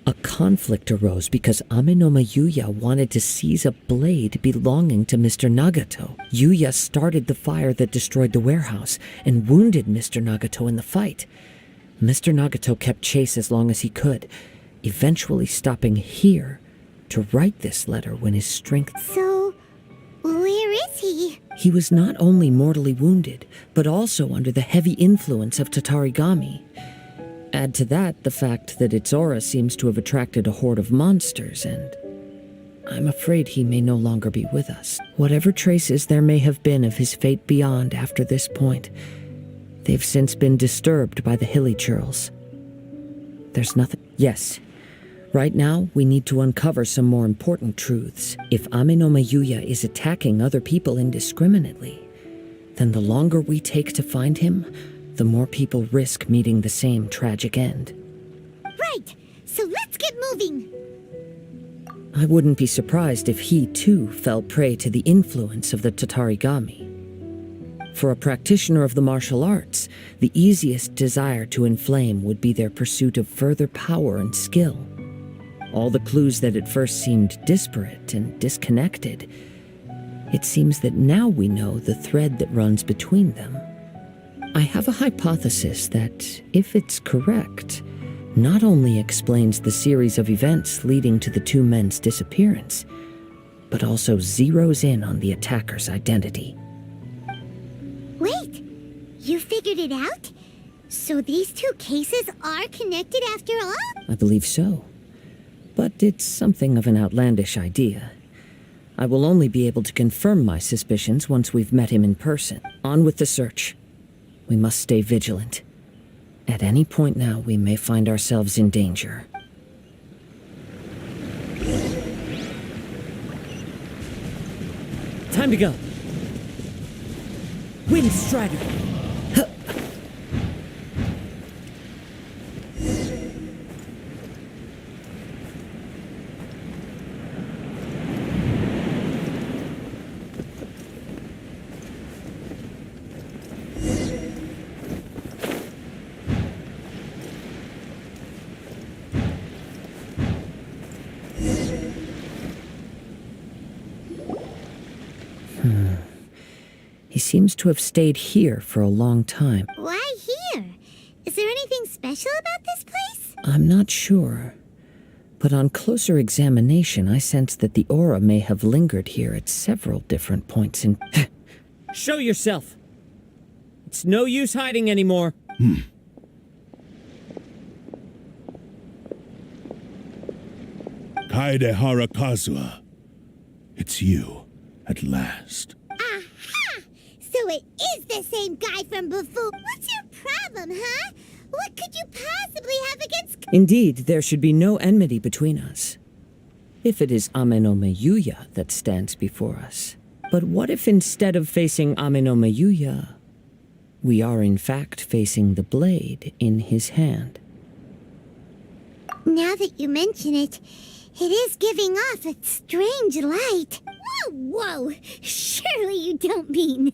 a conflict arose because Amenoma Yuya wanted to seize a blade belonging to Mr. Nagato. Yuya started the fire that destroyed the warehouse and wounded Mr. Nagato in the fight. Mr. Nagato kept chase as long as he could, eventually stopping here to write this letter when his strength... So, where is he? He was not only mortally wounded, but also under the heavy influence of Tatarigami. Add to that the fact that its aura seems to have attracted a horde of monsters, and I'm afraid he may no longer be with us. Whatever traces there may have been of his fate beyond after this point, they've since been disturbed by the hilly churls. There's nothing... Yes. Right now, we need to uncover some more important truths. If Amenoma Yuya is attacking other people indiscriminately, then the longer we take to find him, the more people risk meeting the same tragic end. Right! So let's get moving! I wouldn't be surprised if he, too, fell prey to the influence of the Tatarigami. For a practitioner of the martial arts, the easiest desire to inflame would be their pursuit of further power and skill. All the clues that at first seemed disparate and disconnected, it seems that now we know the thread that runs between them. I have a hypothesis that, if it's correct, not only explains the series of events leading to the 2 men's disappearance, but also zeroes in on the attacker's identity. Wait! You figured it out? So these two cases are connected after all? I believe so. But it's something of an outlandish idea. I will only be able to confirm my suspicions once we've met him in person. On with the search. We must stay vigilant. At any point now, we may find ourselves in danger. Time to go. Wind Strider. He seems to have stayed here for a long time. Why here? Is there anything special about this place? I'm not sure. But on closer examination, I sense that the aura may have lingered here at several different points in... Show yourself! It's no use hiding anymore. Kaedehara Kazuha. It's you, at last. Aha! So it is the same guy from before. What's your problem, huh? What could you possibly have against... Indeed, there should be no enmity between us. If it is Ame no Miyuya that stands before us. But what if instead of facing Ame no Miyuya, we are in fact facing the blade in his hand? Now that you mention it, it is giving off a strange light. Whoa! Surely you don't mean...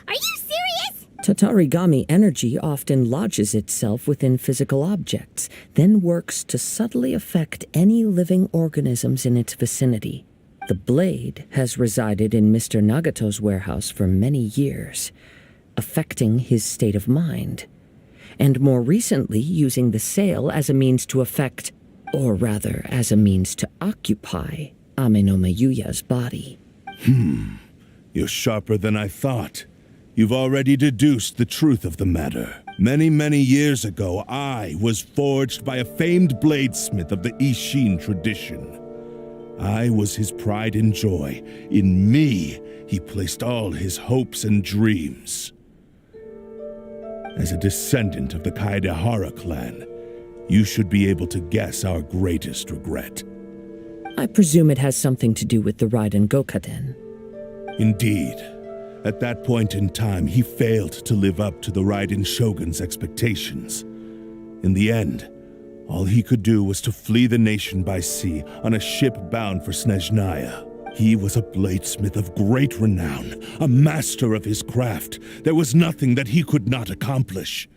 Are you serious? Tatarigami energy often lodges itself within physical objects, then works to subtly affect any living organisms in its vicinity. The blade has resided in Mr. Nagato's warehouse for many years, affecting his state of mind, and more recently using the sale as a means to affect, or rather as a means to occupy, Ame no Miyuya's body. You're sharper than I thought. You've already deduced the truth of the matter. Many, many years ago, I was forged by a famed bladesmith of the Ishin tradition. I was his pride and joy. In me, he placed all his hopes and dreams. As a descendant of the Kaedehara clan, you should be able to guess our greatest regret. I presume it has something to do with the Raiden Gokaden. Indeed. At that point in time, he failed to live up to the Raiden Shogun's expectations. In the end, all he could do was to flee the nation by sea on a ship bound for Snezhnaya. He was a bladesmith of great renown, a master of his craft. There was nothing that he could not accomplish.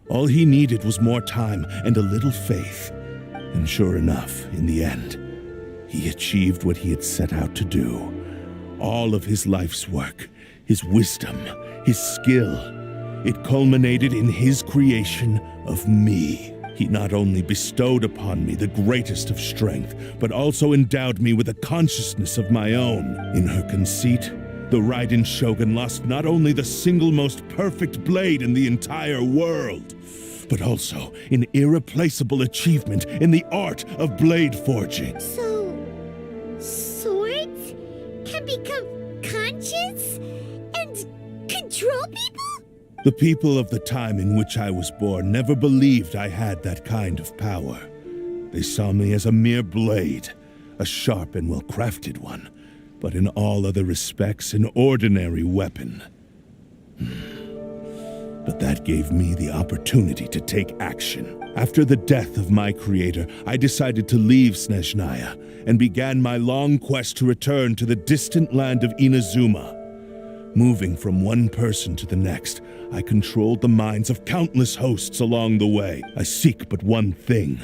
All he needed was more time and a little faith. And sure enough, in the end, he achieved what he had set out to do. All of his life's work, his wisdom, his skill, it culminated in his creation of me. He not only bestowed upon me the greatest of strength, but also endowed me with a consciousness of my own. In her conceit, the Raiden Shogun lost not only the single most perfect blade in the entire world, but also an irreplaceable achievement in the art of blade forging. So, swords can become conscious and control people? The people of the time in which I was born never believed I had that kind of power. They saw me as a mere blade, a sharp and well-crafted one, but in all other respects an ordinary weapon. But that gave me the opportunity to take action. After the death of my creator, I decided to leave Snezhnaya and began my long quest to return to the distant land of Inazuma. Moving from one person to the next, I controlled the minds of countless hosts along the way. I seek but one thing: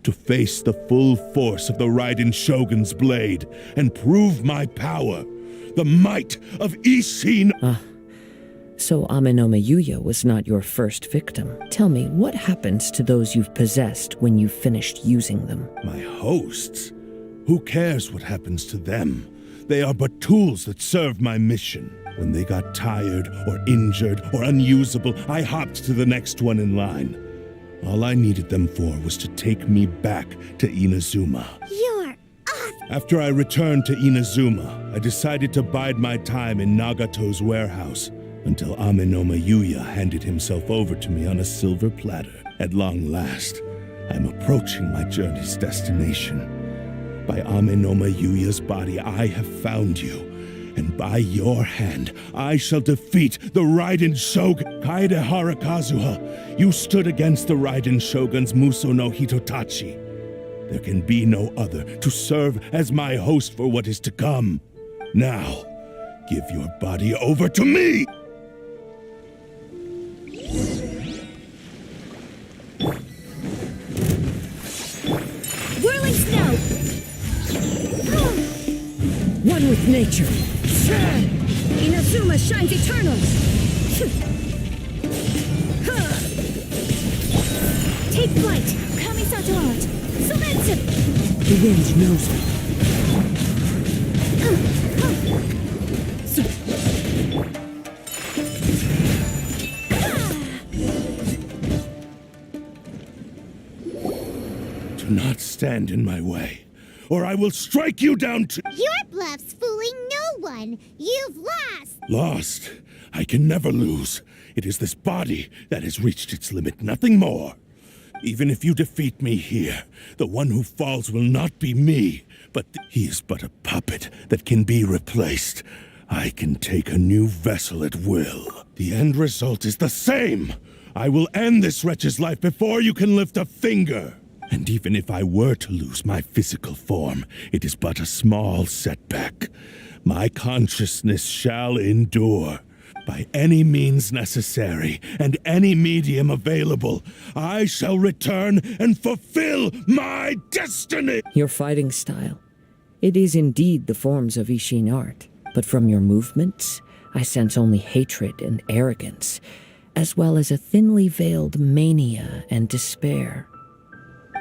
to face the full force of the Raiden Shogun's blade and prove my power, the might of Ishin. So Ame no Miyuya was not your first victim. Tell me, what happens to those you've possessed when you've finished using them? My hosts? Who cares what happens to them? They are but tools that serve my mission. When they got tired or injured or unusable, I hopped to the next one in line. All I needed them for was to take me back to Inazuma. You're off! After I returned to Inazuma, I decided to bide my time in Nagato's warehouse until Amenoma Yuya handed himself over to me on a silver platter. At long last, I'm approaching my journey's destination. By Amenoma Yuya's body, I have found you. And by your hand, I shall defeat the Raiden Shogun. Kaedehara Kazuha, you stood against the Raiden Shogun's Muso no Hitotachi. There can be no other to serve as my host for what is to come. Now, give your body over to me! Whirling snow! One with nature. Inazuma shines eternal! Take flight! Kamisato art! Sumetsu! The wind knows me. Do not stand in my way, or I will strike you down to— Your bluff's fooling no one. You've lost. Lost. I can never lose. It is this body that has reached its limit, nothing more. Even if you defeat me here, the one who falls will not be me, but he is but a puppet that can be replaced. I can take a new vessel at will. The end result is the same. I will end this wretch's life before you can lift a finger. And even if I were to lose my physical form, it is but a small setback. My consciousness shall endure. By any means necessary, and any medium available, I shall return and fulfill my destiny! Your fighting style. It is indeed the forms of Ishin art, but from your movements, I sense only hatred and arrogance, as well as a thinly veiled mania and despair.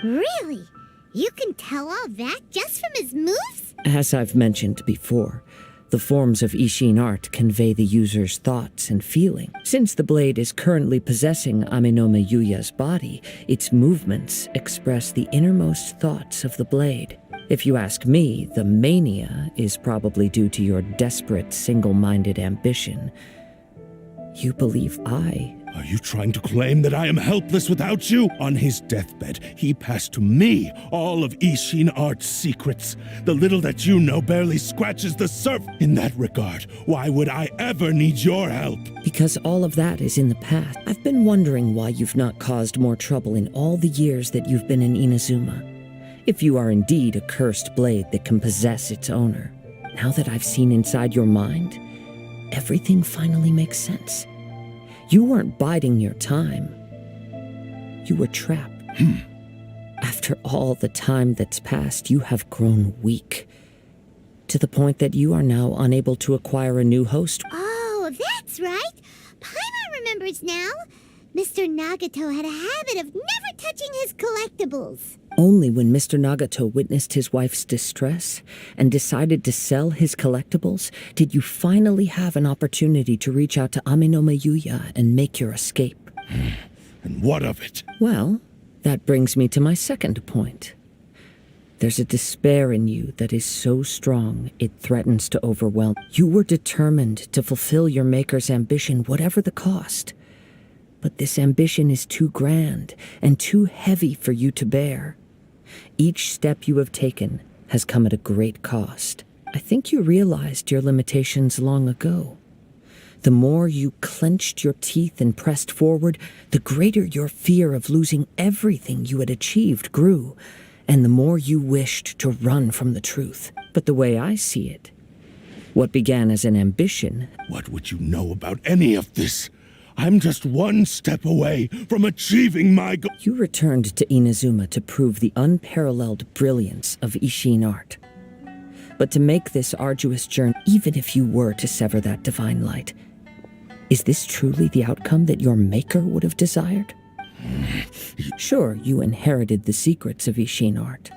Really? You can tell all that just from his moves? As I've mentioned before, the forms of Ishin art convey the user's thoughts and feeling. Since the blade is currently possessing Amenoma Yuya's body, its movements express the innermost thoughts of the blade. If you ask me, the mania is probably due to your desperate, single-minded ambition. You believe Are you trying to claim that I am helpless without you? On his deathbed, he passed to me all of Ishin Art's secrets. The little that you know barely scratches the surface. In that regard, why would I ever need your help? Because all of that is in the past. I've been wondering why you've not caused more trouble in all the years that you've been in Inazuma. If you are indeed a cursed blade that can possess its owner. Now that I've seen inside your mind, everything finally makes sense. You weren't biding your time. You were trapped. After all the time that's passed, you have grown weak. To the point that you are now unable to acquire a new host. Oh, that's right. Paimon remembers now. Mr. Nagato had a habit of never touching his collectibles. Only when Mr. Nagato witnessed his wife's distress and decided to sell his collectibles did you finally have an opportunity to reach out to Amenoma Yuya and make your escape. And what of it? Well, that brings me to my second point. There's a despair in you that is so strong it threatens to overwhelm. You were determined to fulfill your maker's ambition, whatever the cost. But this ambition is too grand and too heavy for you to bear. Each step you have taken has come at a great cost. I think you realized your limitations long ago. The more you clenched your teeth and pressed forward, the greater your fear of losing everything you had achieved grew, and the more you wished to run from the truth. But the way I see it, what began as an ambition— What would you know about any of this? I'm just one step away from achieving my goal. You returned to Inazuma to prove the unparalleled brilliance of Ishin art. But to make this arduous journey, even if you were to sever that divine light, is this truly the outcome that your maker would have desired? Sure, you inherited the secrets of Ishin art,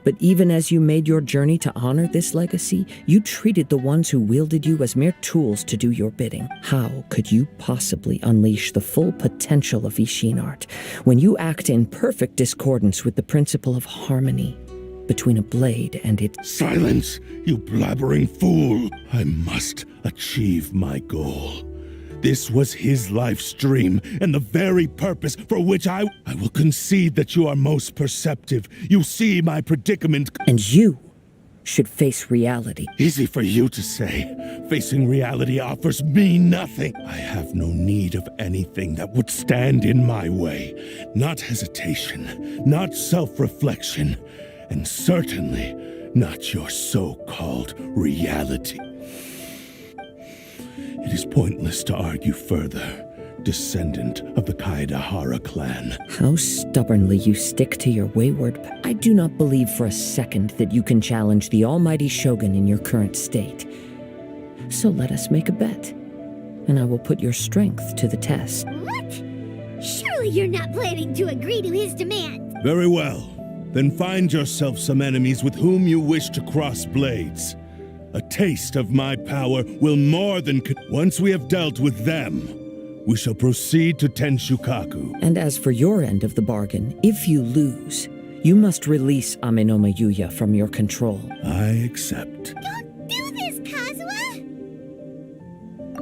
But even as you made your journey to honor this legacy, you treated the ones who wielded you as mere tools to do your bidding. How could you possibly unleash the full potential of Ishin art when you act in perfect discordance with the principle of harmony between a blade and its— Silence, you blabbering fool! I must achieve my goal. This was his life's dream, and the very purpose for which I will concede that you are most perceptive. You see my predicament. And you should face reality. Easy for you to say. Facing reality offers me nothing. I have no need of anything that would stand in my way. Not hesitation, not self-reflection, and certainly not your so-called reality. It is pointless to argue further, descendant of the Kaedehara clan. How stubbornly you stick to your wayward I do not believe for a second that you can challenge the almighty shogun in your current state. So let us make a bet, and I will put your strength to the test. What? Surely you're not planning to agree to his demands. Very well. Then find yourself some enemies with whom you wish to cross blades. A taste of my power will more than once we have dealt with them, we shall proceed to Tenshukaku. And as for your end of the bargain, if you lose, you must release Amenoma Yuya from your control. I accept. Don't do this, Kazuha!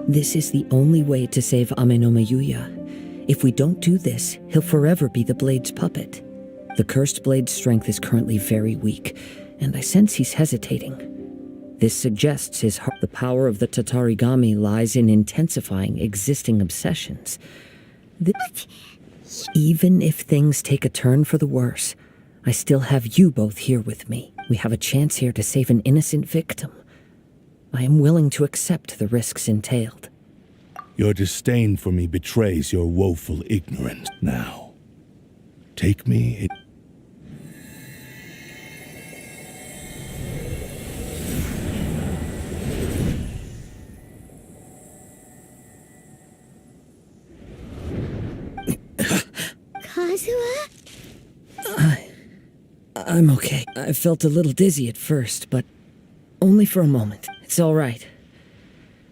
This is the only way to save Amenoma Yuya. If we don't do this, he'll forever be the Blade's puppet. The cursed Blade's strength is currently very weak, and I sense he's hesitating. This suggests the power of the Tatarigami lies in intensifying existing obsessions. Even if things take a turn for the worse, I still have you both here with me. We have a chance here to save an innocent victim. I am willing to accept the risks entailed. Your disdain for me betrays your woeful ignorance. Now, take me in. Kazuha? I'm okay. I felt a little dizzy at first, but only for a moment. It's all right.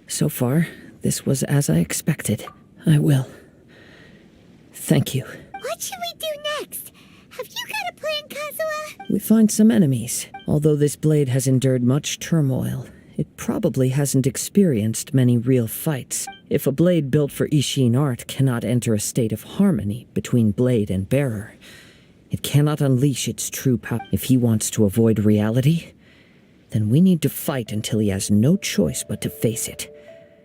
So far, this was as I expected. I will. Thank you. What should we do next? Have you got a plan, Kazuha? We find some enemies. Although this blade has endured much turmoil, it probably hasn't experienced many real fights. If a blade built for Ishin art cannot enter a state of harmony between blade and bearer, it cannot unleash its true power. If he wants to avoid reality, then we need to fight until he has no choice but to face it.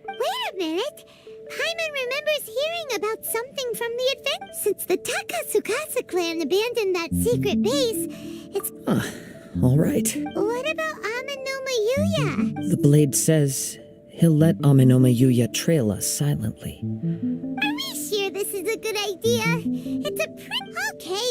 Wait a minute! Paimon remembers hearing about something from the adventure. Since the Takasukasa clan abandoned that secret base, it's... All right. What about Amenoma Yuya? The blade says he'll let Amenoma Yuya trail us silently. Are we sure this is a good idea? It's a Okay,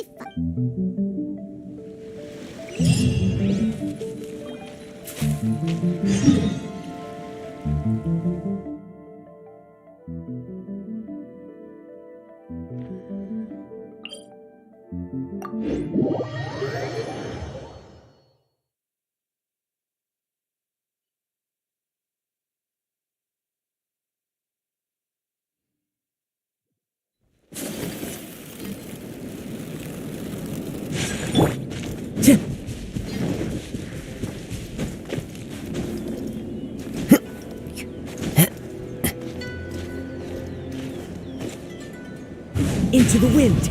Into the wind!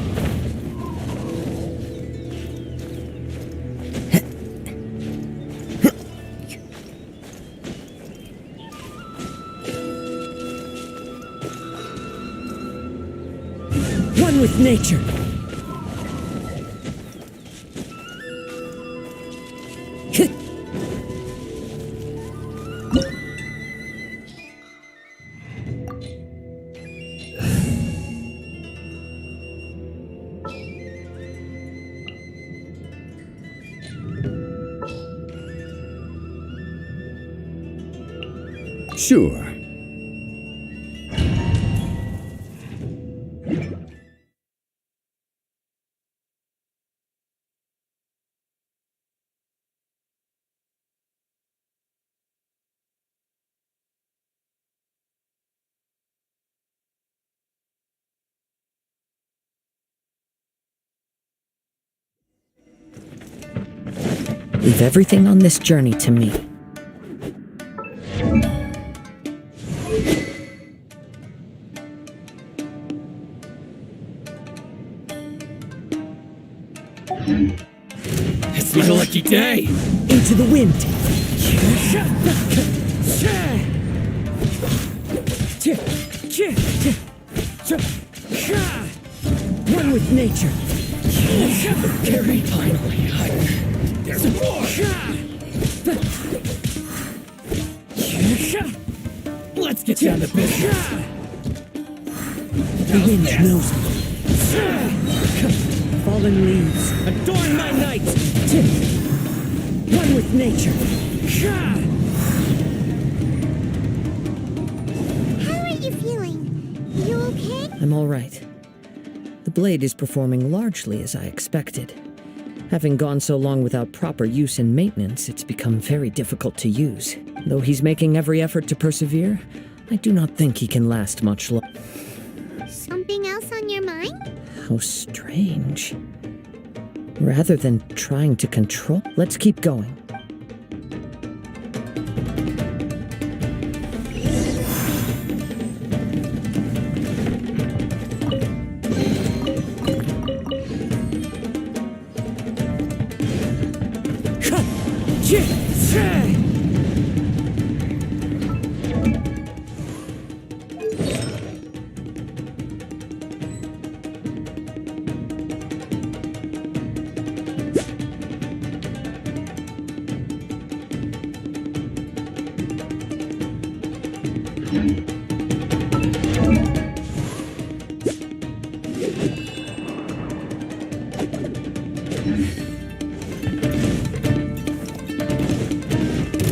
One with nature! Sure. Leave everything on this journey to me. It's my lucky day! Into the wind! One with nature! Finally, there's more! Let's get down to business! The wind knows me. Fallen leaves, adorn my night! One with nature! How are you feeling? You okay? I'm all right. The blade is performing largely as I expected. Having gone so long without proper use and maintenance, it's become very difficult to use. Though he's making every effort to persevere, I do not think he can last much longer. Something else on your mind? How strange. Rather than trying to control, let's keep going.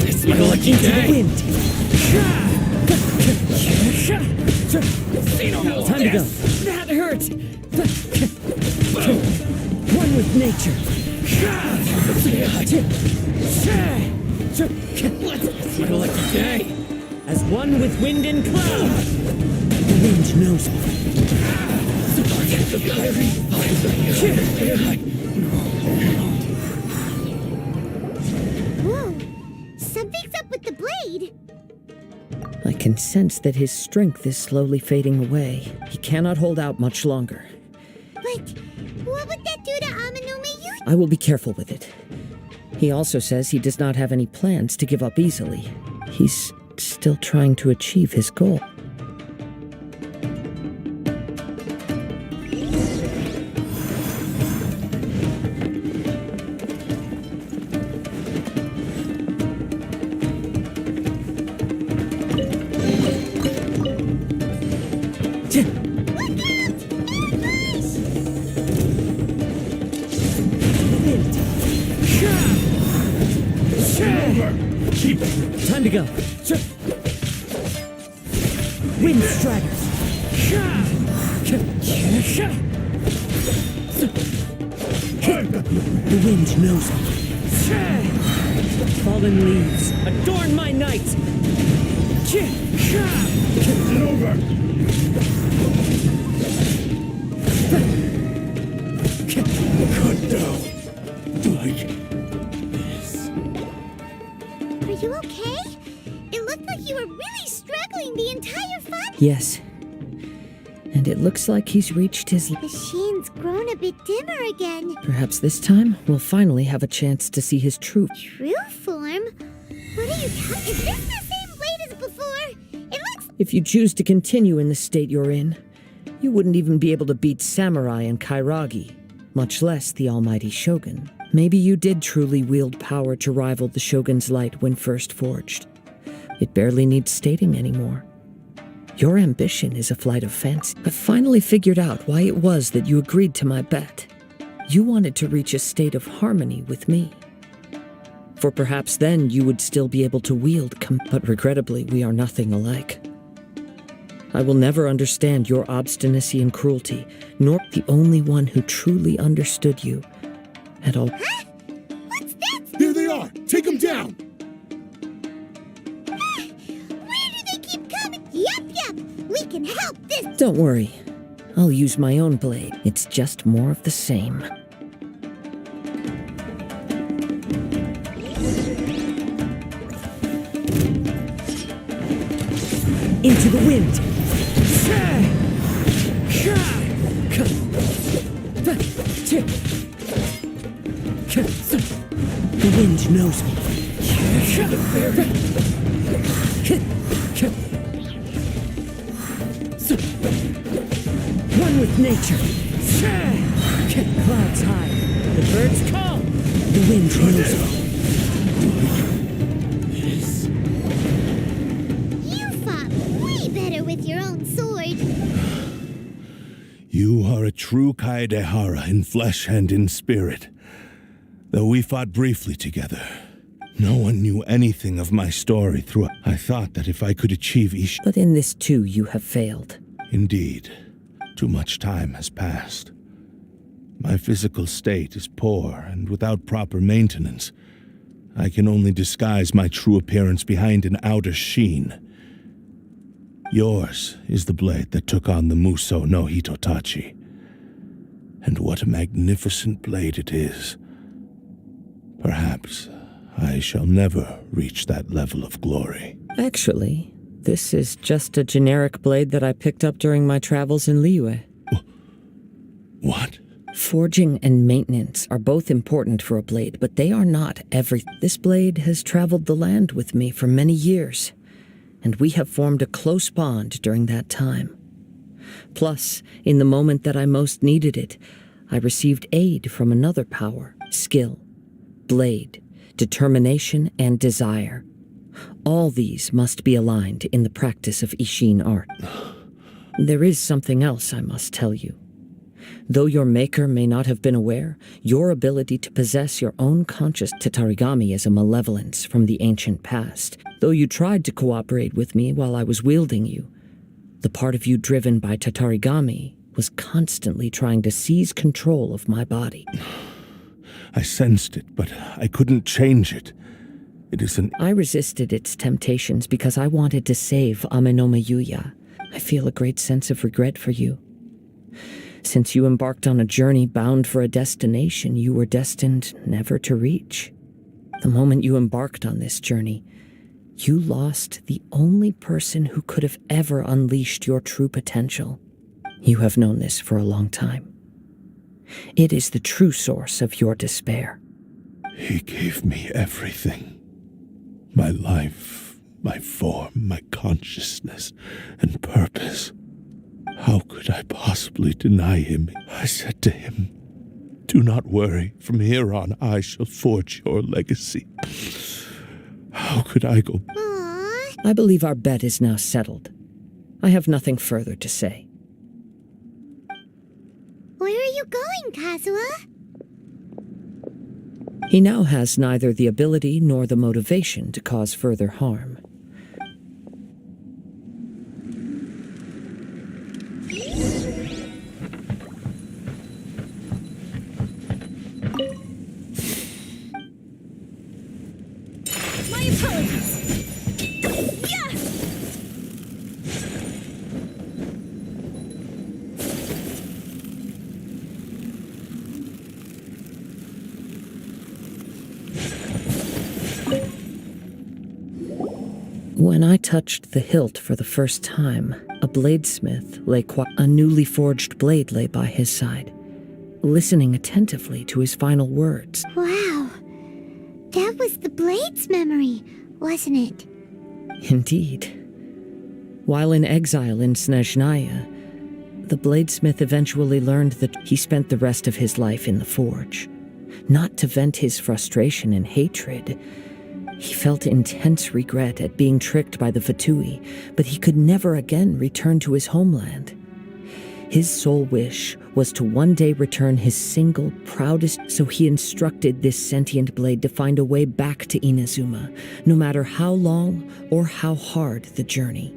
It's my lucky day! Time to go. That hurt! One with nature! It's my lucky day! As one with wind and cloud! The wind knows me. Whoa! Something's up with the blade! I can sense that his strength is slowly fading away. He cannot hold out much longer. But what would that do to Amanome Youth? I will be careful with it. He also says he does not have any plans to give up easily. He's still trying to achieve his goal. Time to go. Wind Striders. The wind knows me. Fallen leaves, adorn my night. It's over! Cut down. Like this. Are you okay? It looked like you were really struggling the entire fight. Yes. And it looks like he's reached his... The shine's grown a bit dimmer again. Perhaps this time, we'll finally have a chance to see his true... True form? What are you talking? Is this the same blade as before? It looks... If you choose to continue in the state you're in, you wouldn't even be able to beat Samurai and Kairagi, much less the almighty Shogun. Maybe you did truly wield power to rival the Shogun's light when first forged. It barely needs stating anymore. Your ambition is a flight of fancy. I've finally figured out why it was that you agreed to my bet. You wanted to reach a state of harmony with me. For perhaps then you would still be able to wield but regrettably we are nothing alike. I will never understand your obstinacy and cruelty, nor the only one who truly understood you at all. Huh? What's that? There they are! Take them down! Where do they keep coming? Yup. We can help this. Don't worry. I'll use my own blade. It's just more of the same. Into the wind! The wind knows me. One with nature. Clouds high. The birds call. The wind knows me. You fought way better with your own sword. You are a true Kaedehara in flesh and in spirit. Though we fought briefly together, no one knew anything of my story through. I thought that if I could achieve But in this too you have failed. Indeed, too much time has passed. My physical state is poor, and without proper maintenance, I can only disguise my true appearance behind an outer sheen. Yours is the blade that took on the Muso no Hitotachi. And what a magnificent blade it is. Perhaps I shall never reach that level of glory. Actually, this is just a generic blade that I picked up during my travels in Liyue. What? Forging and maintenance are both important for a blade, but they are not everything. This blade has traveled the land with me for many years, and we have formed a close bond during that time. Plus, in the moment that I most needed it, I received aid from another power, skill, blade, determination, and desire. All these must be aligned in the practice of Ishin art. There is something else I must tell you. Though your maker may not have been aware, your ability to possess your own conscious Tatarigami is a malevolence from the ancient past. Though you tried to cooperate with me while I was wielding you, the part of you driven by Tatarigami was constantly trying to seize control of my body. I sensed it, but I couldn't change it. I resisted its temptations because I wanted to save Amenoma Yuya. I feel a great sense of regret for you. Since you embarked on a journey bound for a destination you were destined never to reach. The moment you embarked on this journey, you lost the only person who could have ever unleashed your true potential. You have known this for a long time. It is the true source of your despair. He gave me everything. My life, my form, my consciousness, and purpose. How could I possibly deny him? I said to him, "Do not worry. From here on, I shall forge your legacy." How could I go? Aww. I believe our bet is now settled. I have nothing further to say. Where are you going, Kazuha? He now has neither the ability nor the motivation to cause further harm. My apologies. Yeah! When I touched the hilt for the first time, a bladesmith lay a newly forged blade lay by his side, listening attentively to his final words. Wow. That was the Blade's memory, wasn't it? Indeed. While in exile in Snezhnaya, the bladesmith eventually learned that he spent the rest of his life in the forge. Not to vent his frustration and hatred. He felt intense regret at being tricked by the Fatui, but he could never again return to his homeland. His sole wish was to one day return his single, proudest, so he instructed this sentient blade to find a way back to Inazuma, no matter how long or how hard the journey.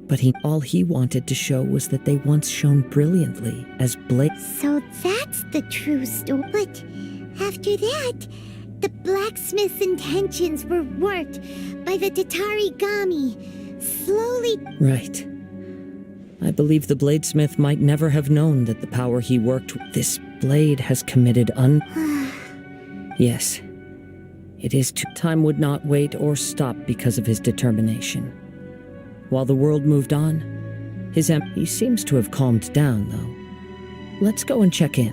But all he wanted to show was that they once shone brilliantly as blades. So that's the true story. But after that, the blacksmith's intentions were worked by the Tatarigami, slowly. Right. I believe the bladesmith might never have known that the power he worked with. This blade has committed Yes. It is time would not wait or stop because of his determination. While the world moved on, he seems to have calmed down, though. Let's go and check in.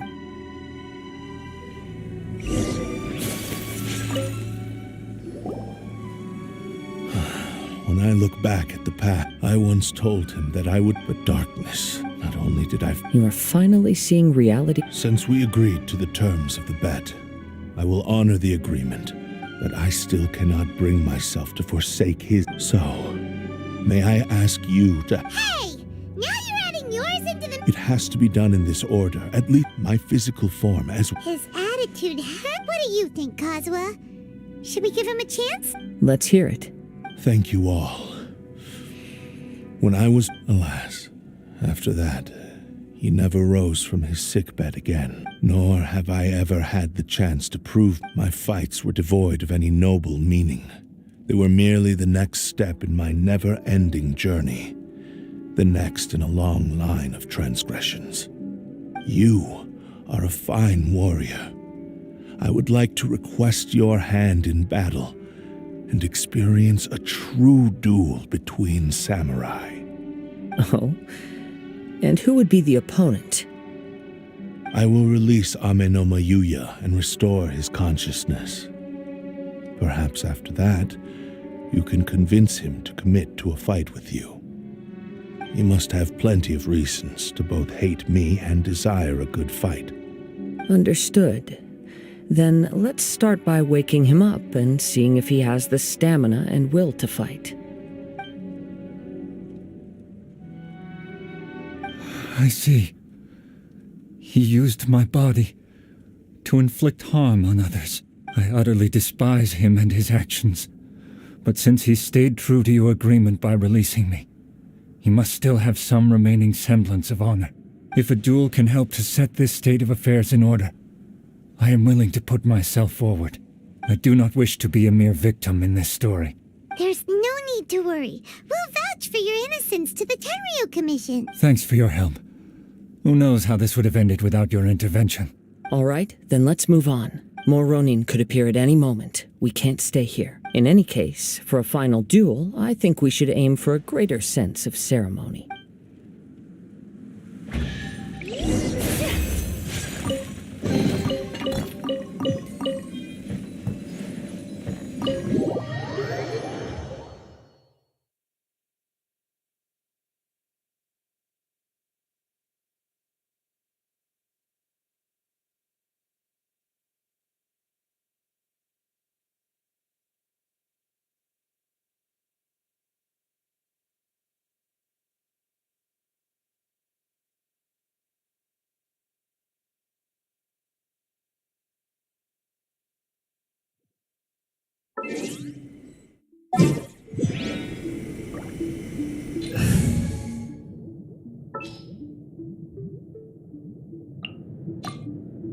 When I look back at the past, I once told him that I would, but darkness. Not only did I... You are finally seeing reality. Since we agreed to the terms of the bet, I will honor the agreement, but I still cannot bring myself to forsake his. So, may I ask you to... Hey! Now you're adding yours into the... It has to be done in this order, at least my physical form as... His attitude hurt. What do you think, Kazuha? Should we give him a chance? Let's hear it. Thank you all. When I was... Alas, after that, he never rose from his sickbed again. Nor have I ever had the chance to prove my fights were devoid of any noble meaning. They were merely the next step in my never-ending journey. The next in a long line of transgressions. You are a fine warrior. I would like to request your hand in battle and experience a true duel between samurai. Oh? And who would be the opponent? I will release Amenoma Yuya and restore his consciousness. Perhaps after that, you can convince him to commit to a fight with you. He must have plenty of reasons to both hate me and desire a good fight. Understood. Then let's start by waking him up and seeing if he has the stamina and will to fight. I see. He used my body to inflict harm on others. I utterly despise him and his actions. But since he stayed true to your agreement by releasing me, he must still have some remaining semblance of honor. If a duel can help to set this state of affairs in order, I am willing to put myself forward. I do not wish to be a mere victim in this story. There's no need to worry. We'll vouch for your innocence to the Tenryu Commission. Thanks for your help. Who knows how this would have ended without your intervention? All right, then let's move on. More Ronin could appear at any moment. We can't stay here. In any case, for a final duel, I think we should aim for a greater sense of ceremony.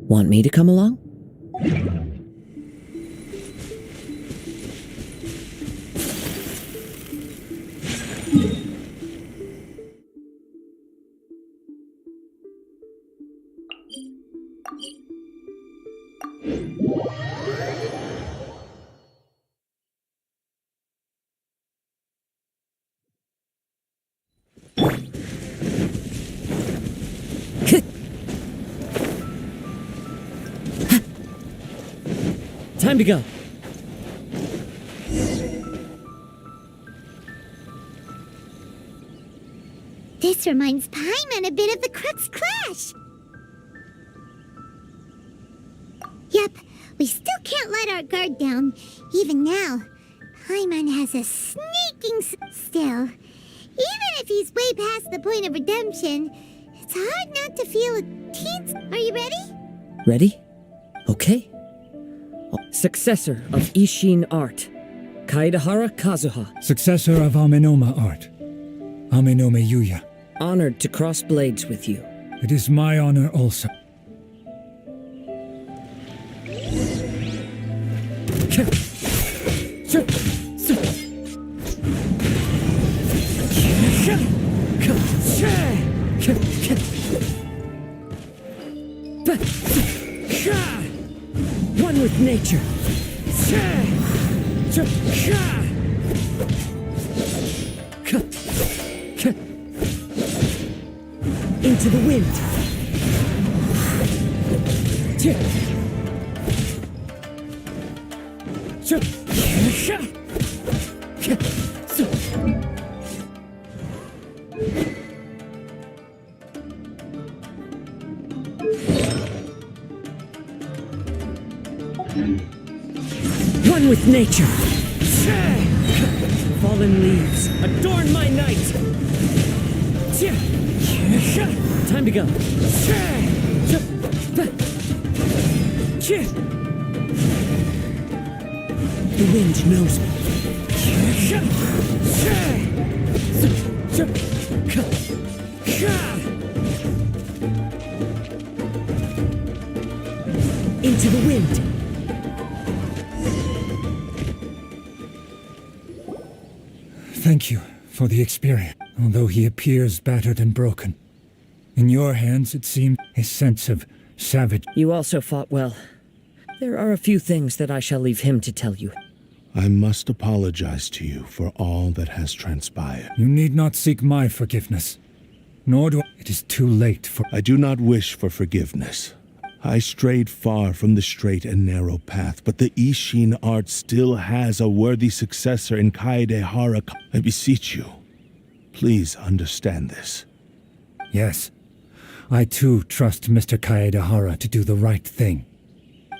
Want me to come along? Time to go. This reminds Paimon a bit of the Crux Clash. Yep, we still can't let our guard down. Even now, Paimon has a sneaking still. Even if he's way past the point of redemption, it's hard not to feel a teens. Are you ready? Ready? Okay. Successor of Ishin art, Kaedehara Kazuha. Successor of Amenoma art, Amenoma Yuya. Honored to cross blades with you. It is my honor also. One with nature. Into the wind. One with nature. Fallen leaves, adorn my night. Time to go. The wind knows me. Into the wind. Thank you for the experience. Although he appears battered and broken, in your hands it seemed a sense of savage. You also fought well. There are a few things that I shall leave him to tell you. I must apologize to you for all that has transpired. You need not seek my forgiveness, nor do I. It is too late for. I do not wish for forgiveness. I strayed far from the straight and narrow path, but the Ishin art still has a worthy successor in Kaedehara. I beseech you, please understand this. Yes, I too trust Mr. Kaedehara to do the right thing.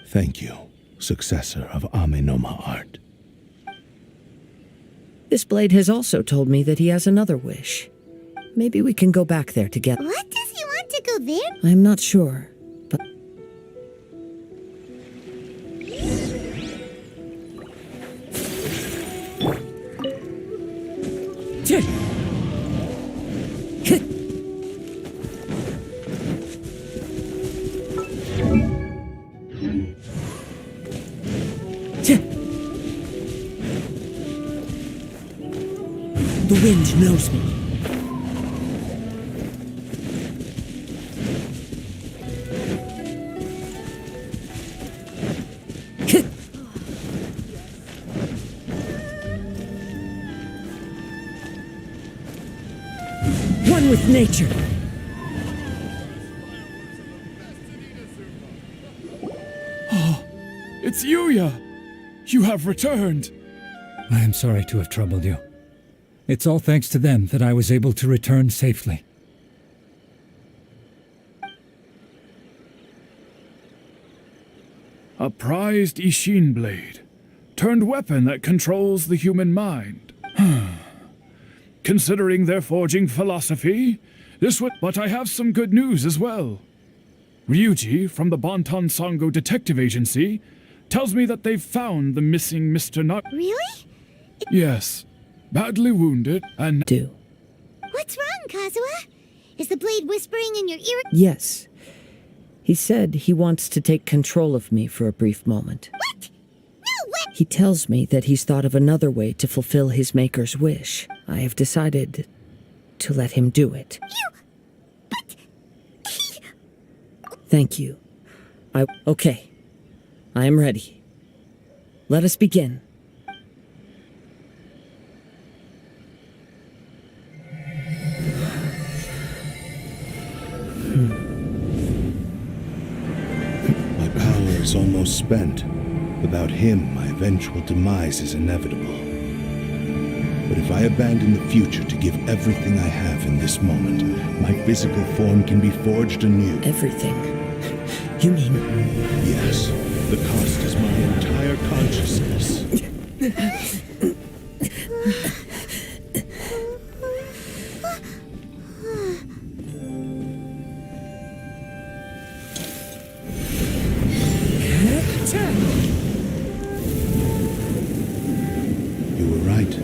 Thank you, successor of Amenoma art. This blade has also told me that he has another wish. Maybe we can go back there together. What does he want to go there? I'm not sure, but... The wind knows me. One with nature. Oh, it's Yuya! You have returned! I am sorry to have troubled you. It's all thanks to them that I was able to return safely. A prized Ishin blade, turned weapon that controls the human mind. Considering their forging philosophy, this would... But I have some good news as well. Ryuji, from the Bonton Sango Detective Agency, tells me that they've found the missing Mr. Nut. Really? Yes. Badly wounded and... What's wrong, Kazuha? Is the blade whispering in your ear? Yes. He said he wants to take control of me for a brief moment. What? No way! He tells me that he's thought of another way to fulfill his maker's wish. I have decided to let him do it. Thank you. Okay. I am ready. Let us begin. My power is almost spent. Without him, my eventual demise is inevitable. But if I abandon the future to give everything I have in this moment, my physical form can be forged anew. Everything? You mean... Yes. The cost is my entire consciousness. You were right.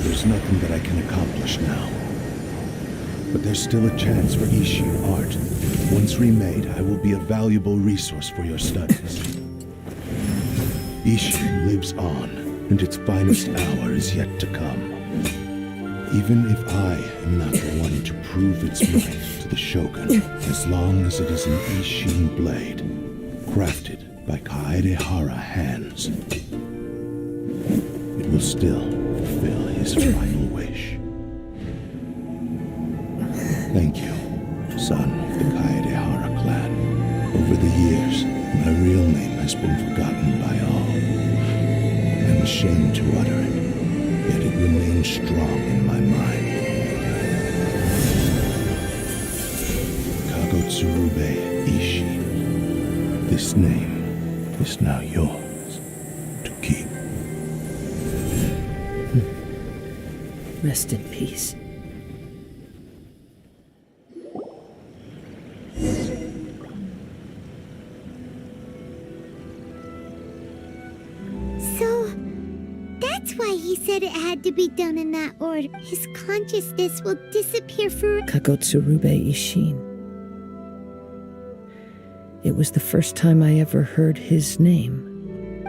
There's nothing that I can accomplish now. But there's still a chance for Ishin art. Once remade, I will be a valuable resource for your studies. Ishin lives on, and its finest hour is yet to come. Even if I am not the one to prove its might to the Shogun, as long as it is an Ishin blade, crafted by Kaedehara hands, still fulfill his final wish. Thank you, son of the Kaedehara clan. Over the years, my real name has been forgotten by all. I'm ashamed to utter it, yet it remains strong in my mind. Kagotsurube Ishin. This name is now yours to keep. Rest in peace. So, that's why he said it had to be done in that order. His consciousness will disappear for... Kagotsurube Ishin. It was the first time I ever heard his name.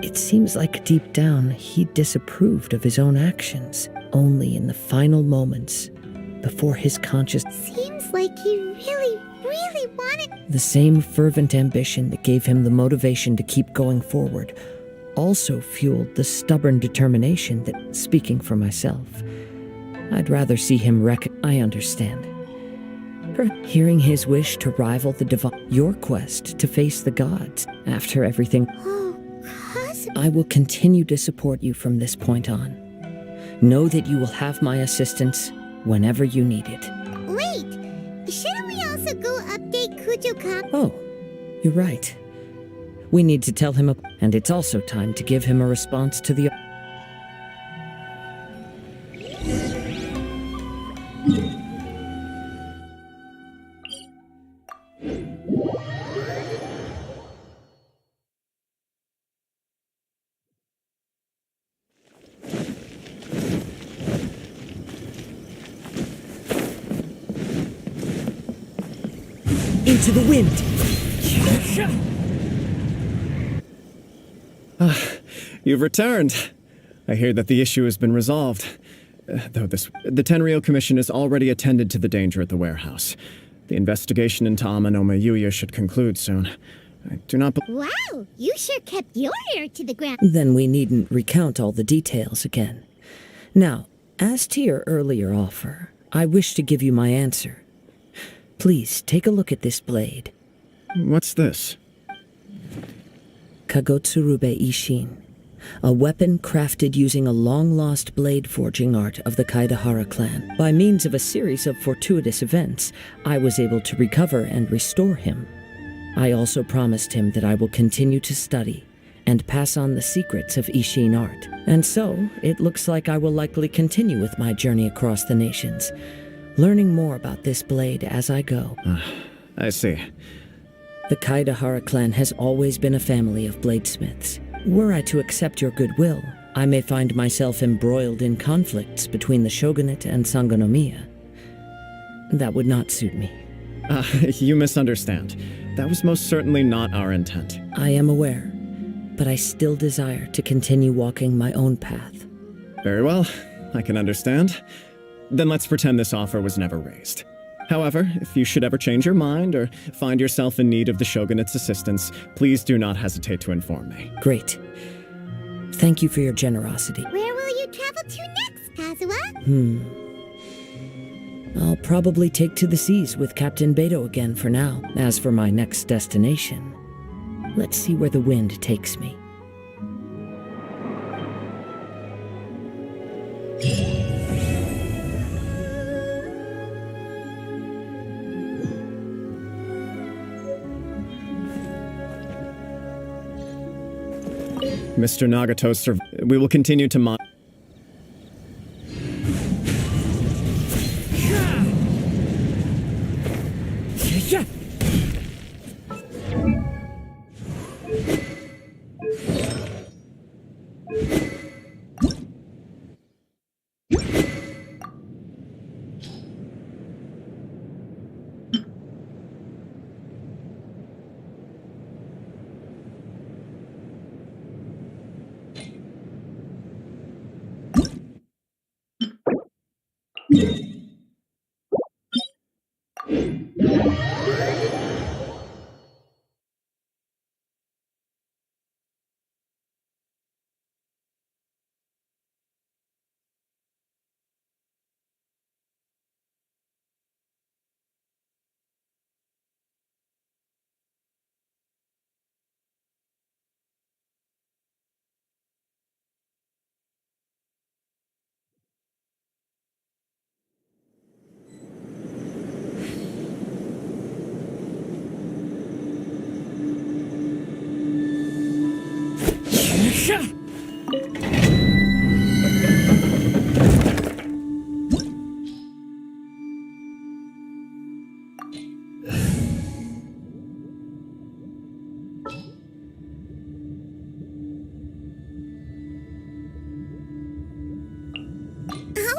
It seems like deep down he disapproved of his own actions. Only in the final moments, before his consciousness... Seems like he really wanted... The same fervent ambition that gave him the motivation to keep going forward also fueled the stubborn determination that, speaking for myself, I'd rather see him I understand. Hearing his wish to rival the divine... Your quest to face the gods, after everything... Oh, Kazuha... I will continue to support you from this point on. Know that you will have my assistance whenever you need it. Wait! Shouldn't we also go update Kujokan? Oh, you're right. We need to tell him, and it's also time to give him a response to the... Into the wind! You've returned. I hear that the issue has been resolved. The Tenryou Commission has already attended to the danger at the warehouse. The investigation into Amanoma Yuya should conclude soon. I do not Wow, you sure kept your ear to the ground. Then we needn't recount all the details again. Now, as to your earlier offer, I wish to give you my answer. Please, take a look at this blade. What's this? Kagotsurube Ishin. A weapon crafted using a long-lost blade forging art of the Kaedehara clan. By means of a series of fortuitous events, I was able to recover and restore him. I also promised him that I will continue to study and pass on the secrets of Ishin art. And so, it looks like I will likely continue with my journey across the nations, learning more about this blade as I go. I see. The Kaedehara clan has always been a family of bladesmiths. Were I to accept your goodwill, I may find myself embroiled in conflicts between the shogunate and Sangonomiya. That would not suit me. You misunderstand. That was most certainly not our intent. I am aware, but I still desire to continue walking my own path. Very well, I can understand. Then let's pretend this offer was never raised. However, if you should ever change your mind or find yourself in need of the Shogunate's assistance, please do not hesitate to inform me. Great. Thank you for your generosity. Where will you travel to next, Kazuha? I'll probably take to the seas with Captain Beto again for now. As for my next destination, let's see where the wind takes me. Mr. Nagato's we will continue to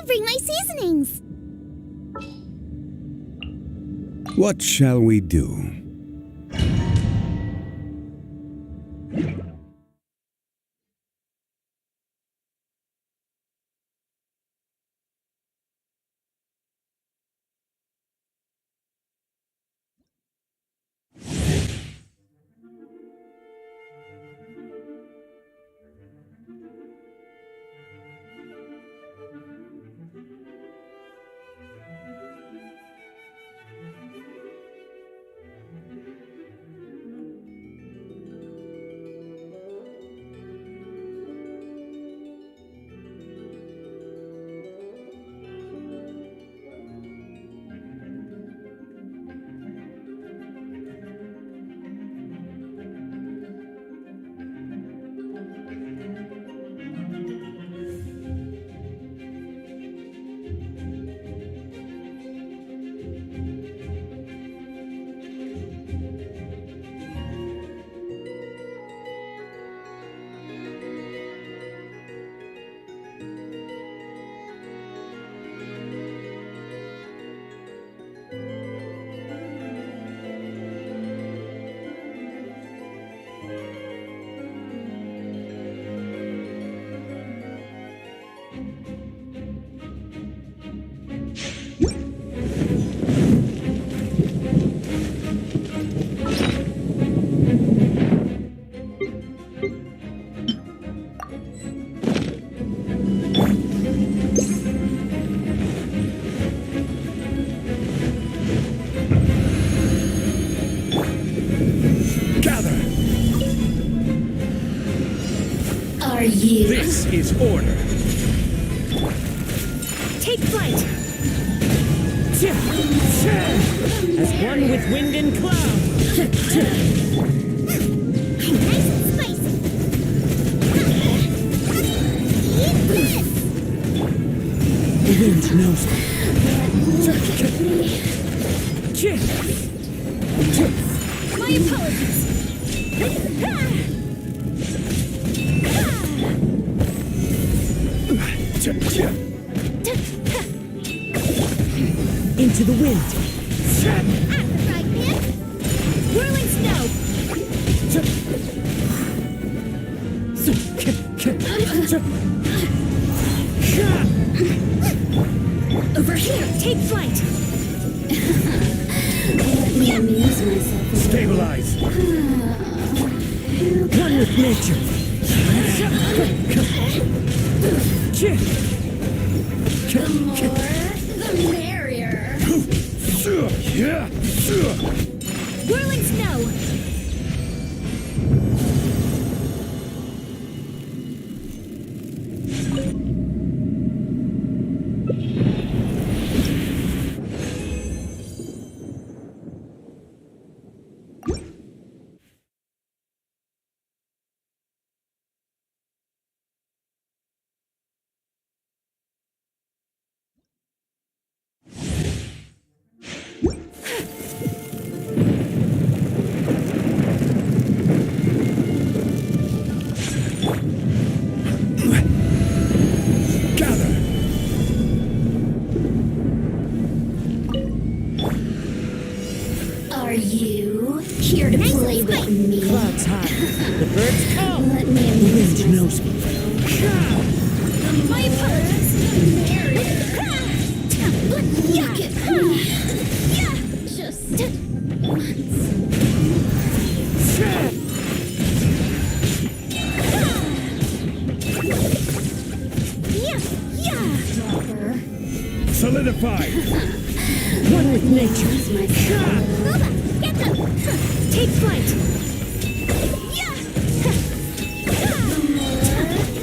I'll bring my seasonings. What shall we do? Are you? This is order. Take flight! As one with wind and cloud. Nice and spicy. Eat this. The wind knows me. Look at me. My apologies. Into the wind. At the right man. Whirling snow! Over here, take flight! Let me amuse myself. Stabilize. One with nature. The more, the merrier. Whirling snow! Are you here to play with me? Clouds high. The birds come. Let me The amuse wind knows me. My apologies. Yuck it. Just once. Dropper. Solidify. One with nature. Booba, get them. Take flight.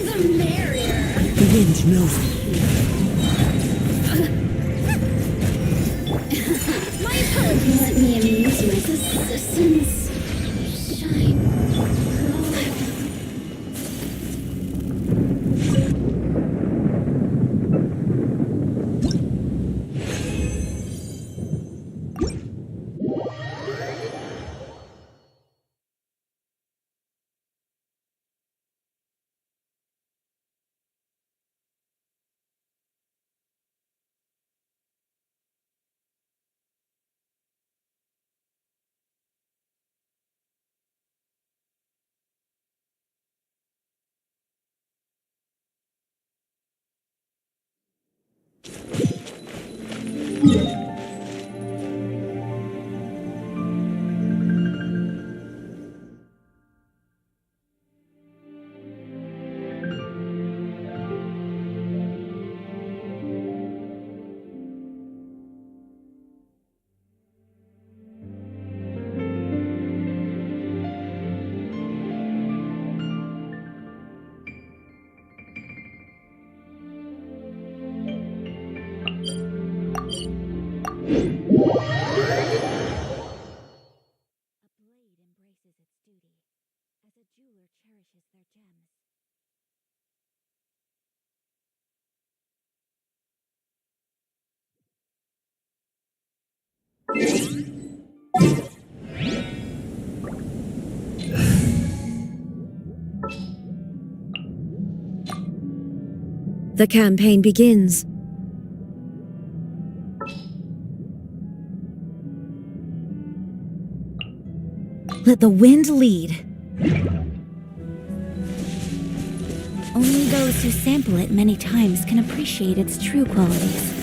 The merrier. The wind knows me. My apologies. Let me amuse my assistants. The campaign begins. Let the wind lead. Only those who sample it many times can appreciate its true qualities.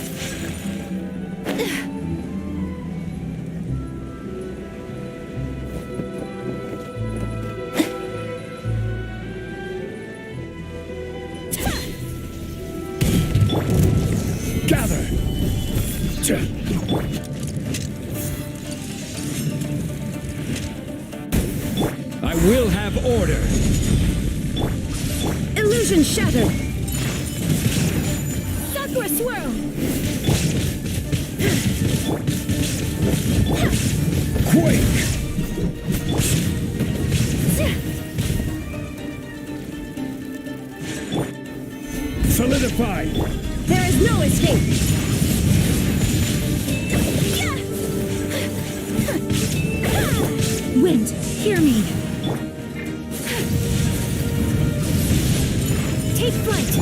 Gather! I will have order! Illusion shattered! Sakura swirl! Quake! Solidify! There is no escape! Wind, hear me! Take flight!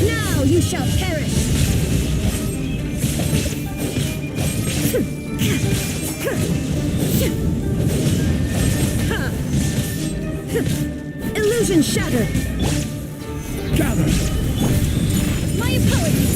Now you shall perish! Illusion shattered! Gather! My apologies!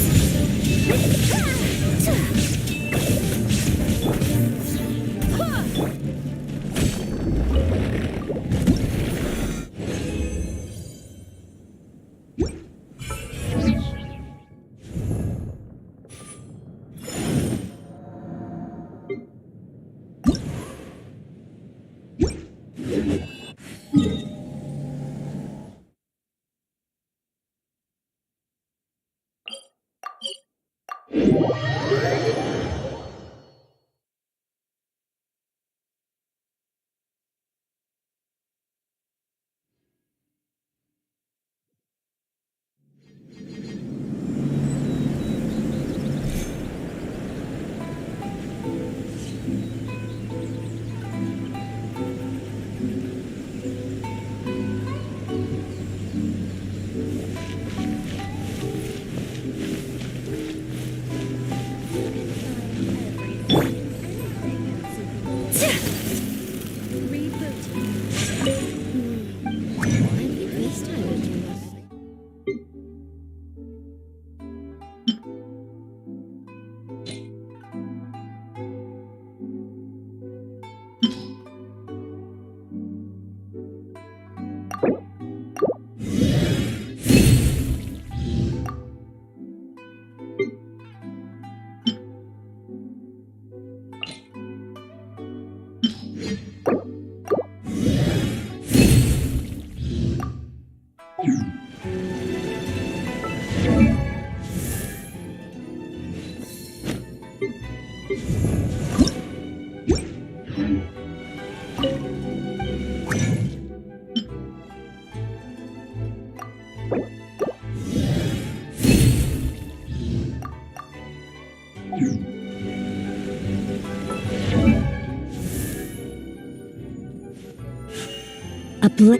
A bl-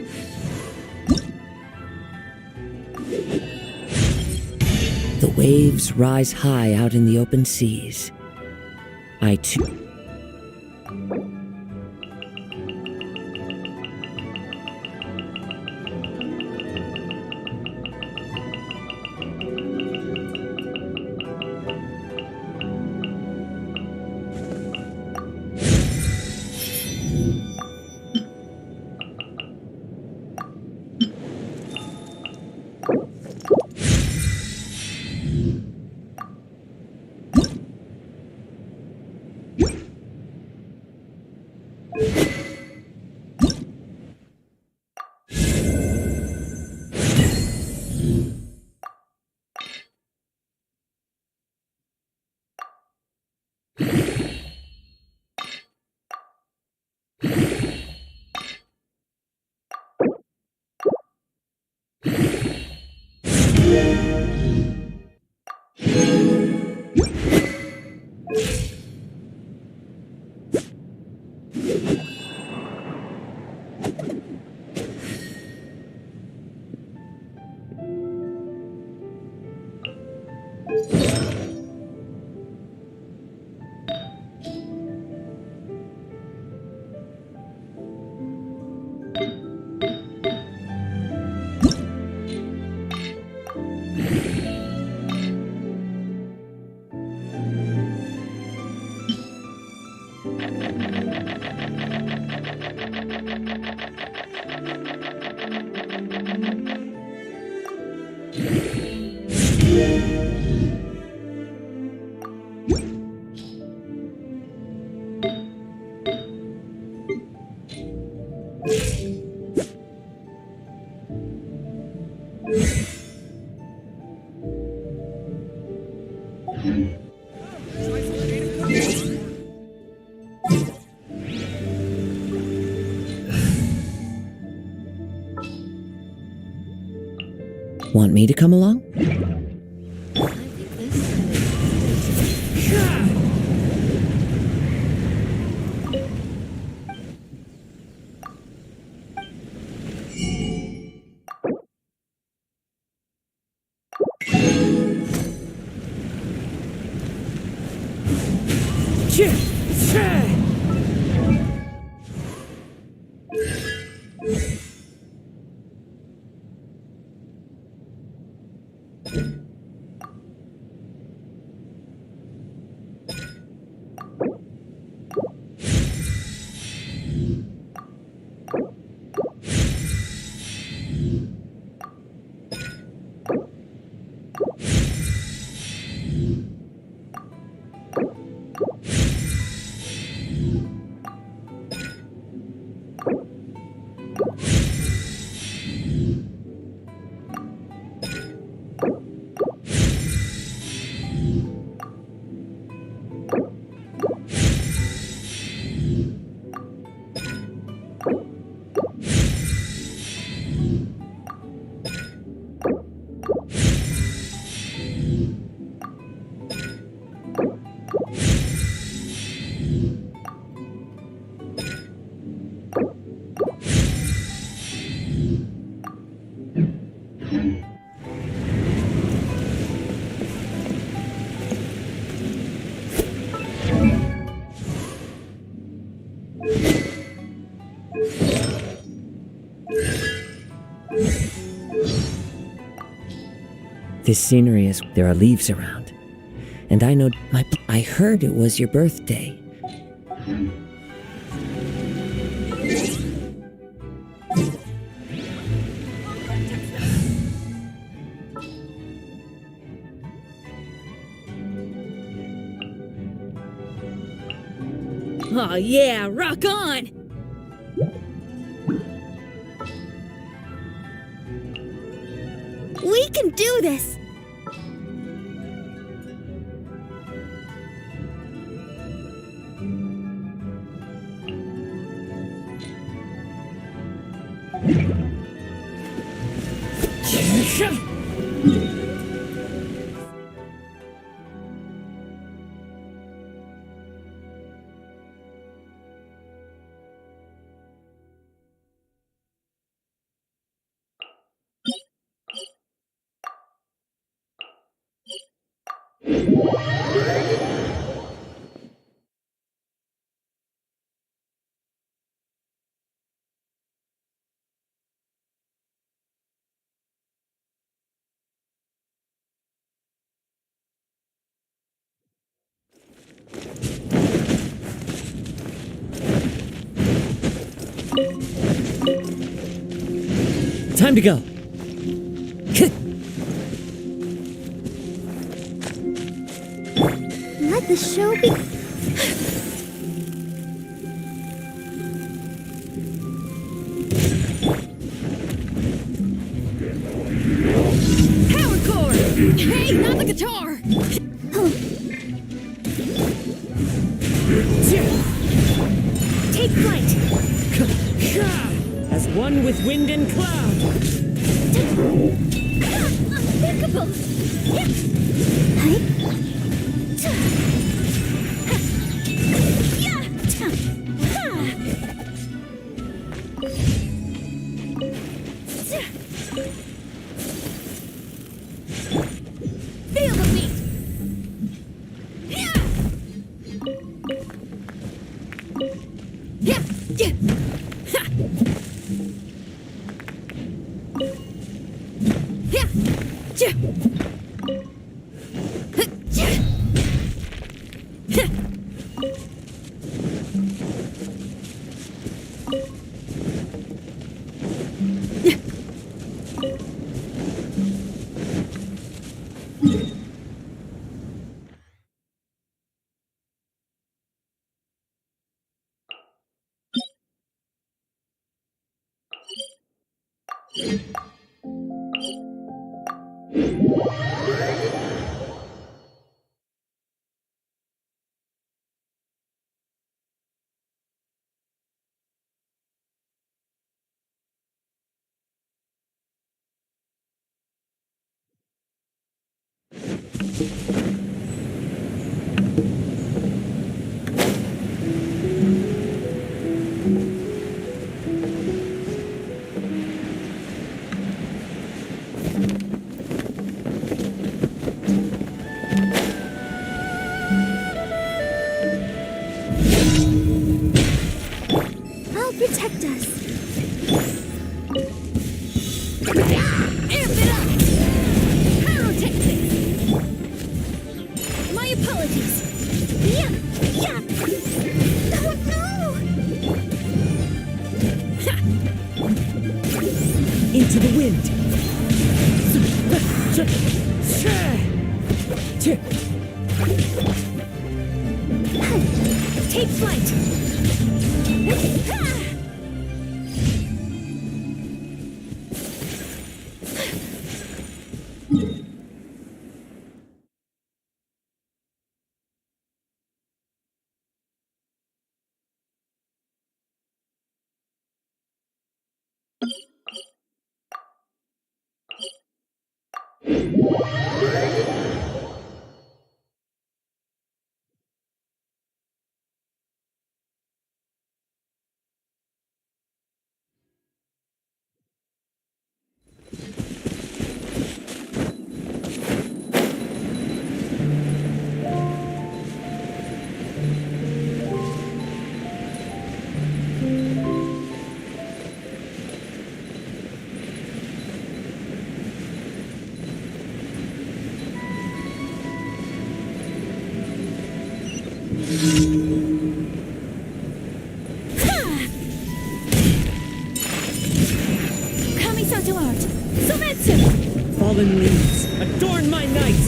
The waves rise high out in the open seas. I too. Want me to come along? This scenery is... there are leaves around. And I know I heard it was your birthday. Oh yeah, rock on! We can do this! Time to go. Let the show be... Power chord! Hey, not the guitar! Take flight! As one with wind and cloud. Unthinkable! Feel the beat! I'll protect us. Amp it up! Pyrotechnics! My apologies! Yeah, yeah. Oh no! Into the wind. Take flight! Kamisato art! Sometsu! Fallen leaves, adorn my night!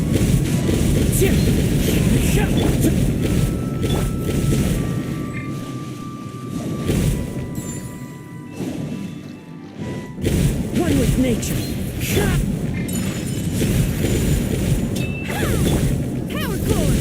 One with nature. Power core!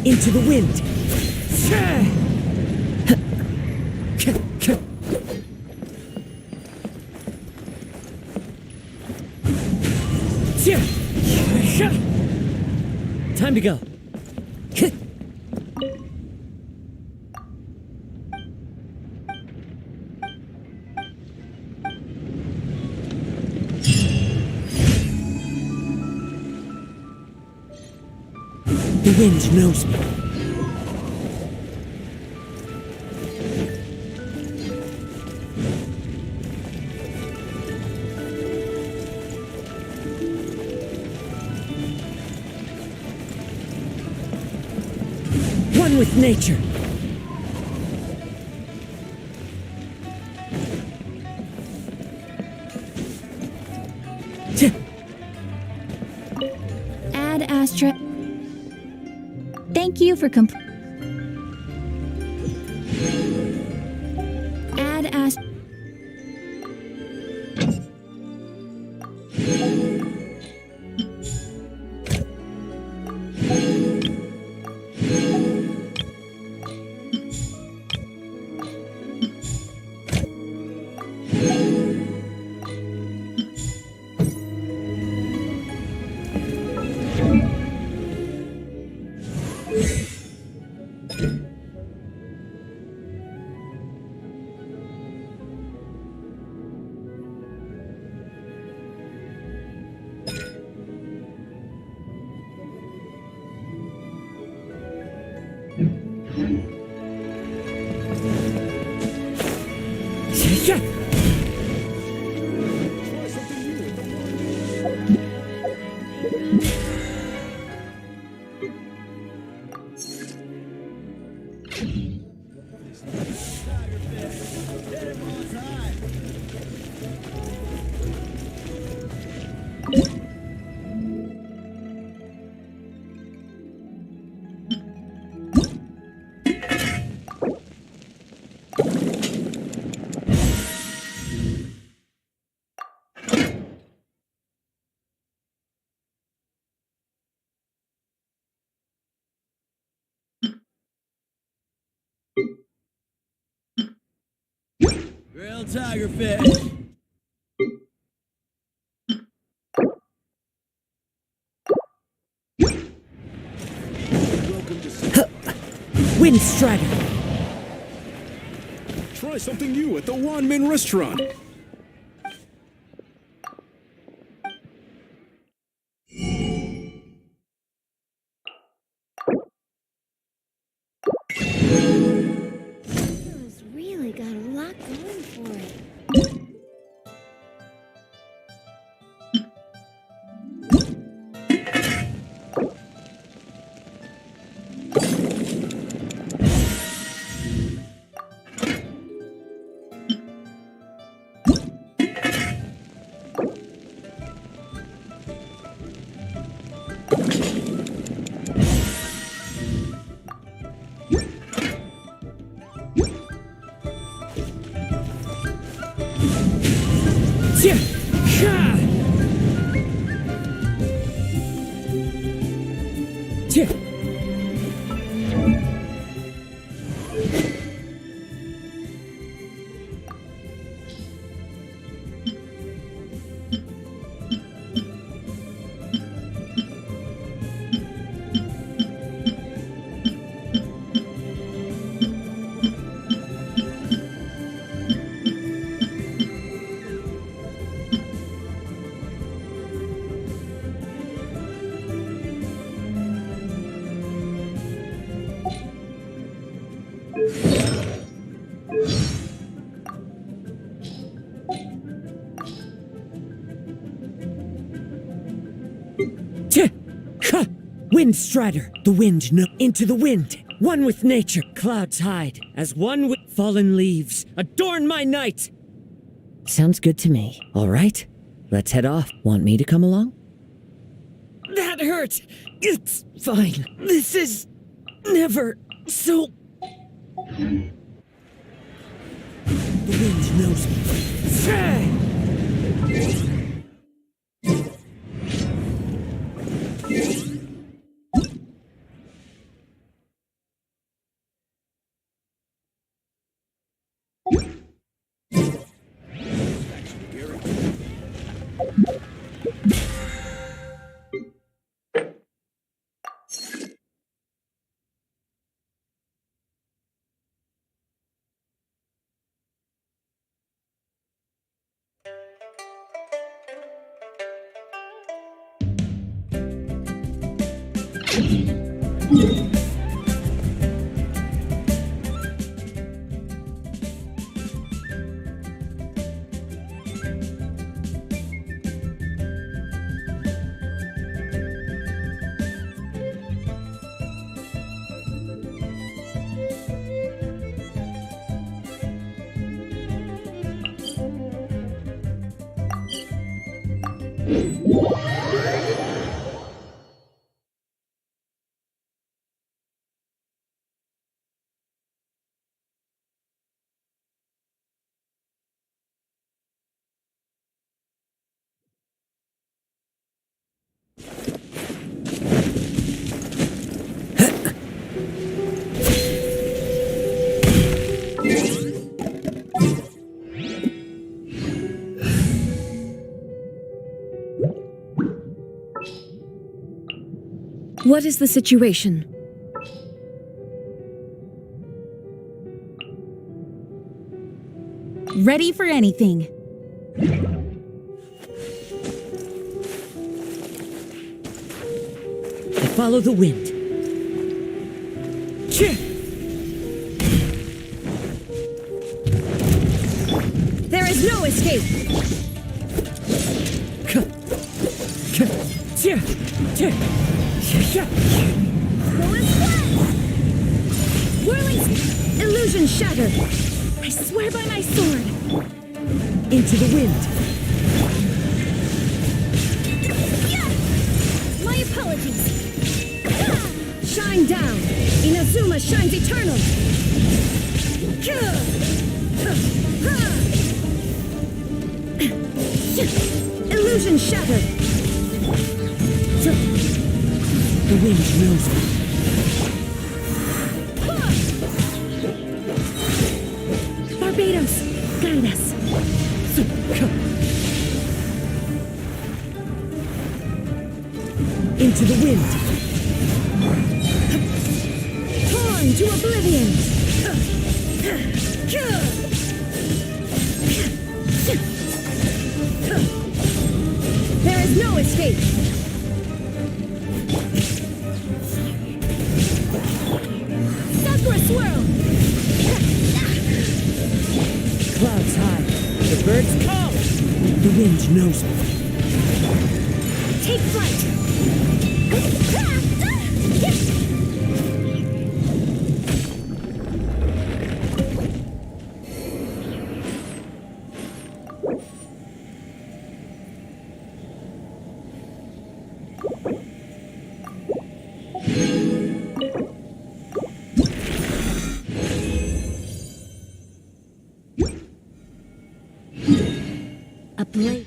Into the wind! Time to go. The wind knows me. One with nature. Ad Astra. Thank you for Ad Astra. Real tiger fish. Wind Strider. Try something new at the Wanmin restaurant. It's really got a lot going for it. Wind Strider. The wind no. Into the wind. One with nature. Clouds hide. As one with fallen leaves. Adorn my night. Sounds good to me. All right. Let's head off. Want me to come along? That hurt. It's fine. This is never so... The wind knows me. What is the situation? Ready for anything. I follow the wind. There is no escape. Whirling illusion shattered. I swear by my sword. Into the wind. My apologies. Shine down. Inazuma shines eternal. Illusion shattered. The wind knows me. Barbados, guide us. Into the wind. Torn to oblivion. There is no escape. Sakura swirl. Clouds high. The birds call. The wind knows me. Take flight. A blade.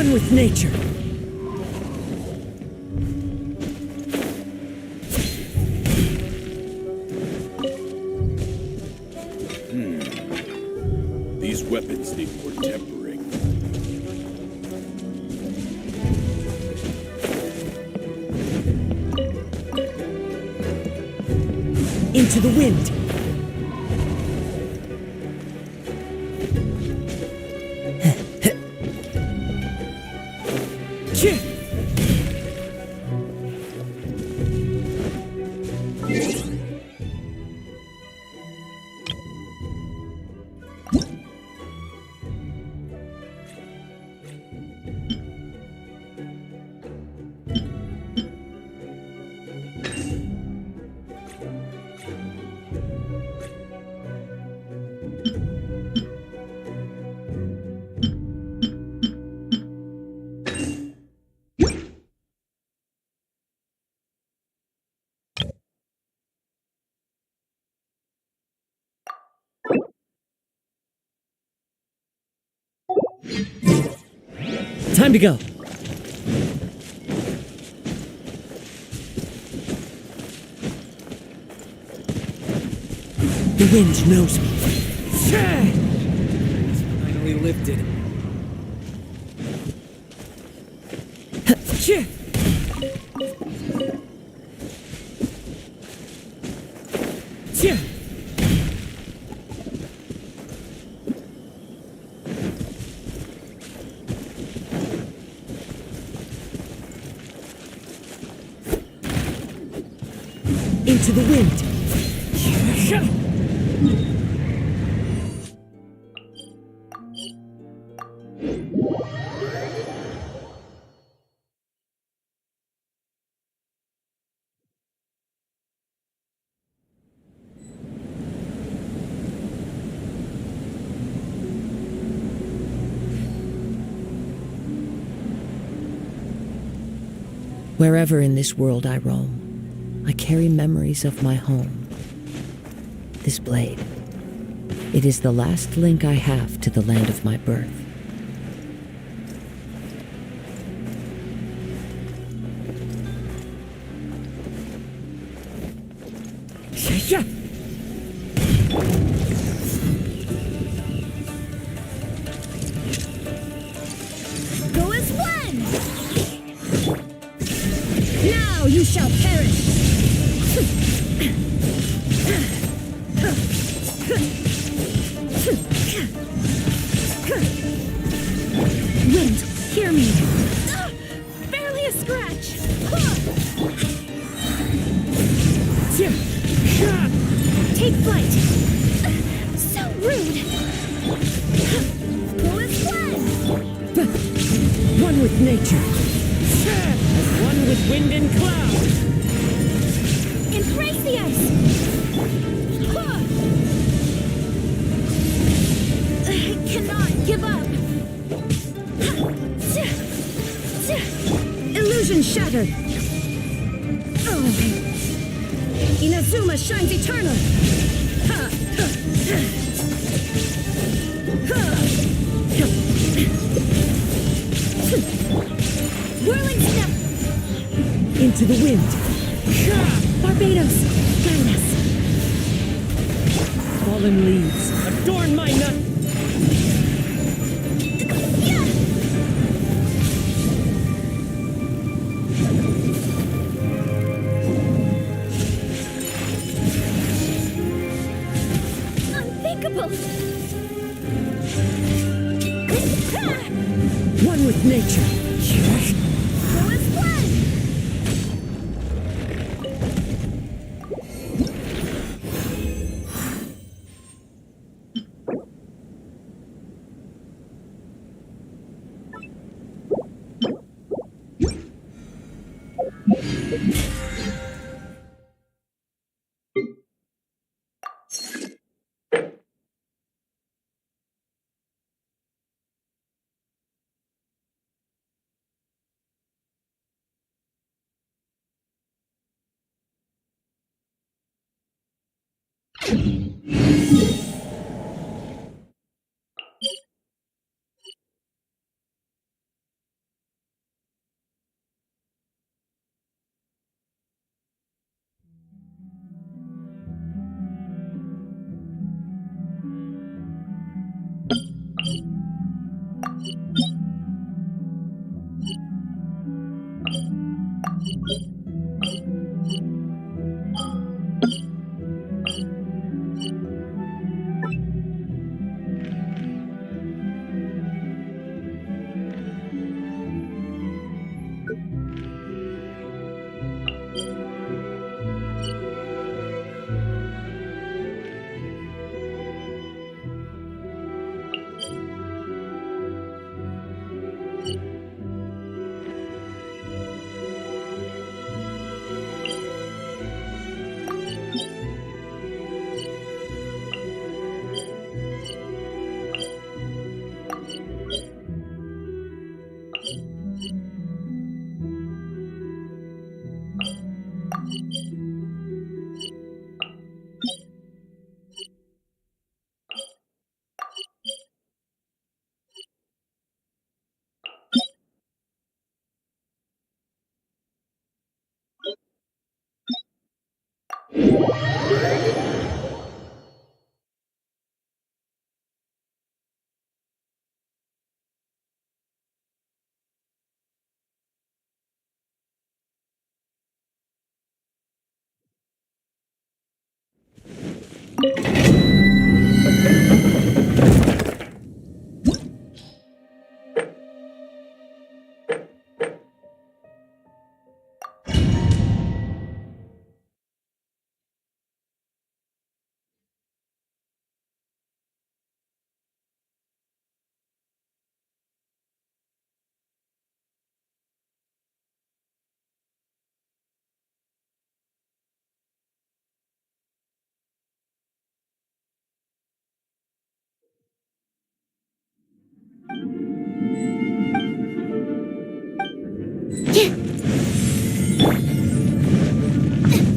One with nature. These weapons need more tempering. Into the wind. Time to go. The wind knows me. Finally lifted. Into the wind. Wherever in this world I roam, I carry memories of my home. This blade, it is the last link I have to the land of my birth. Go as one! Now you shall perish! Wind, hear me. Barely a scratch! Take flight. So rude! Go as one! One with nature. One with wind and cloud. Embrace the ice! I cannot give up! Illusion shattered. Inazuma shines eternal! Whirling step! Into the wind. Barbados, guide us. Fallen leaves adorn my nut. Unthinkable! One with nature. Go as one!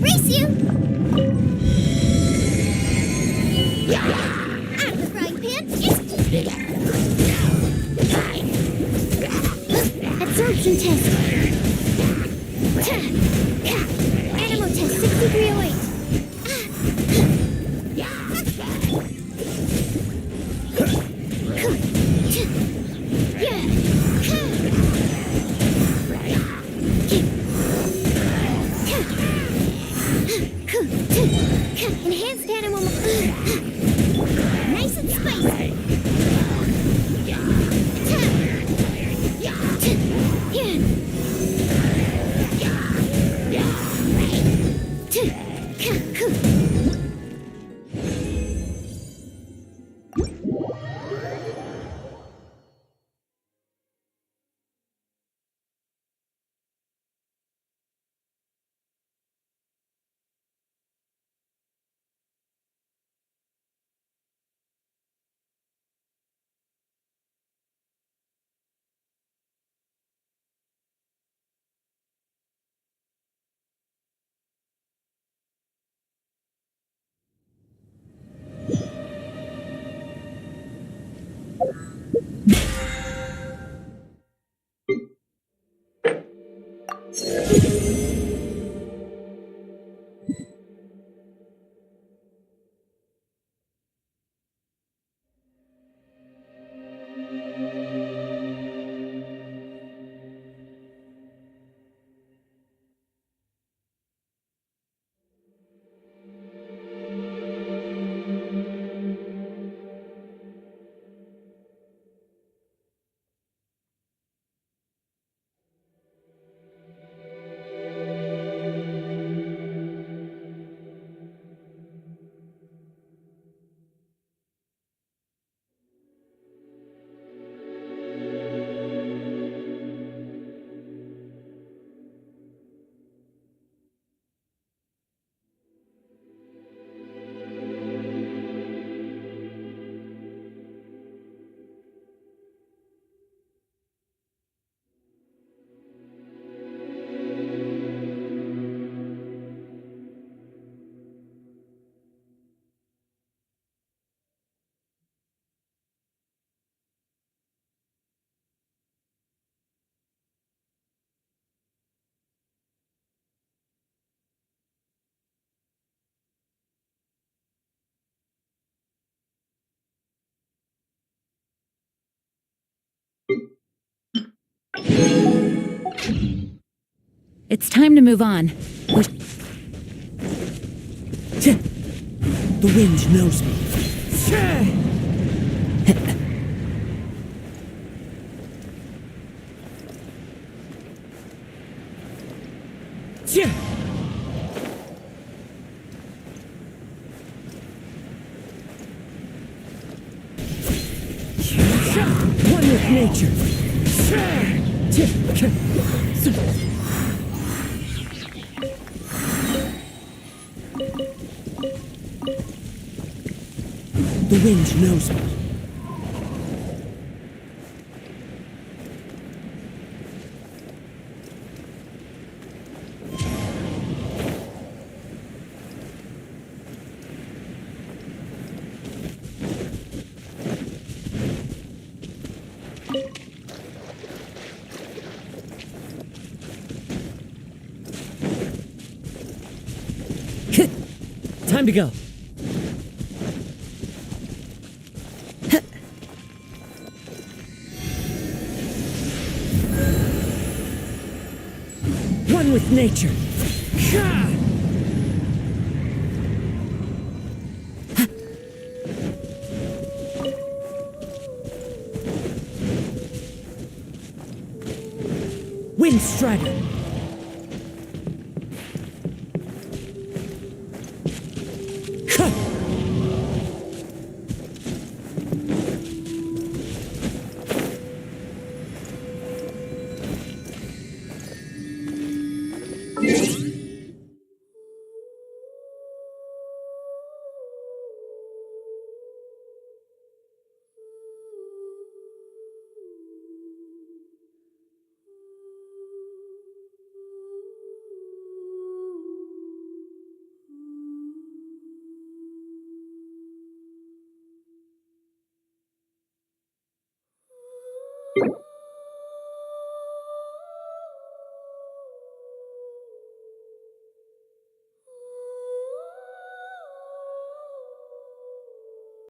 Race you! Out of the frying pan, absorption test. Animal test 6308. Enhanced animal. Nice and spicy. It's time to move on. The wind knows me. One with nature. The wind knows me. Time Time to go. One with nature. Wind Strider.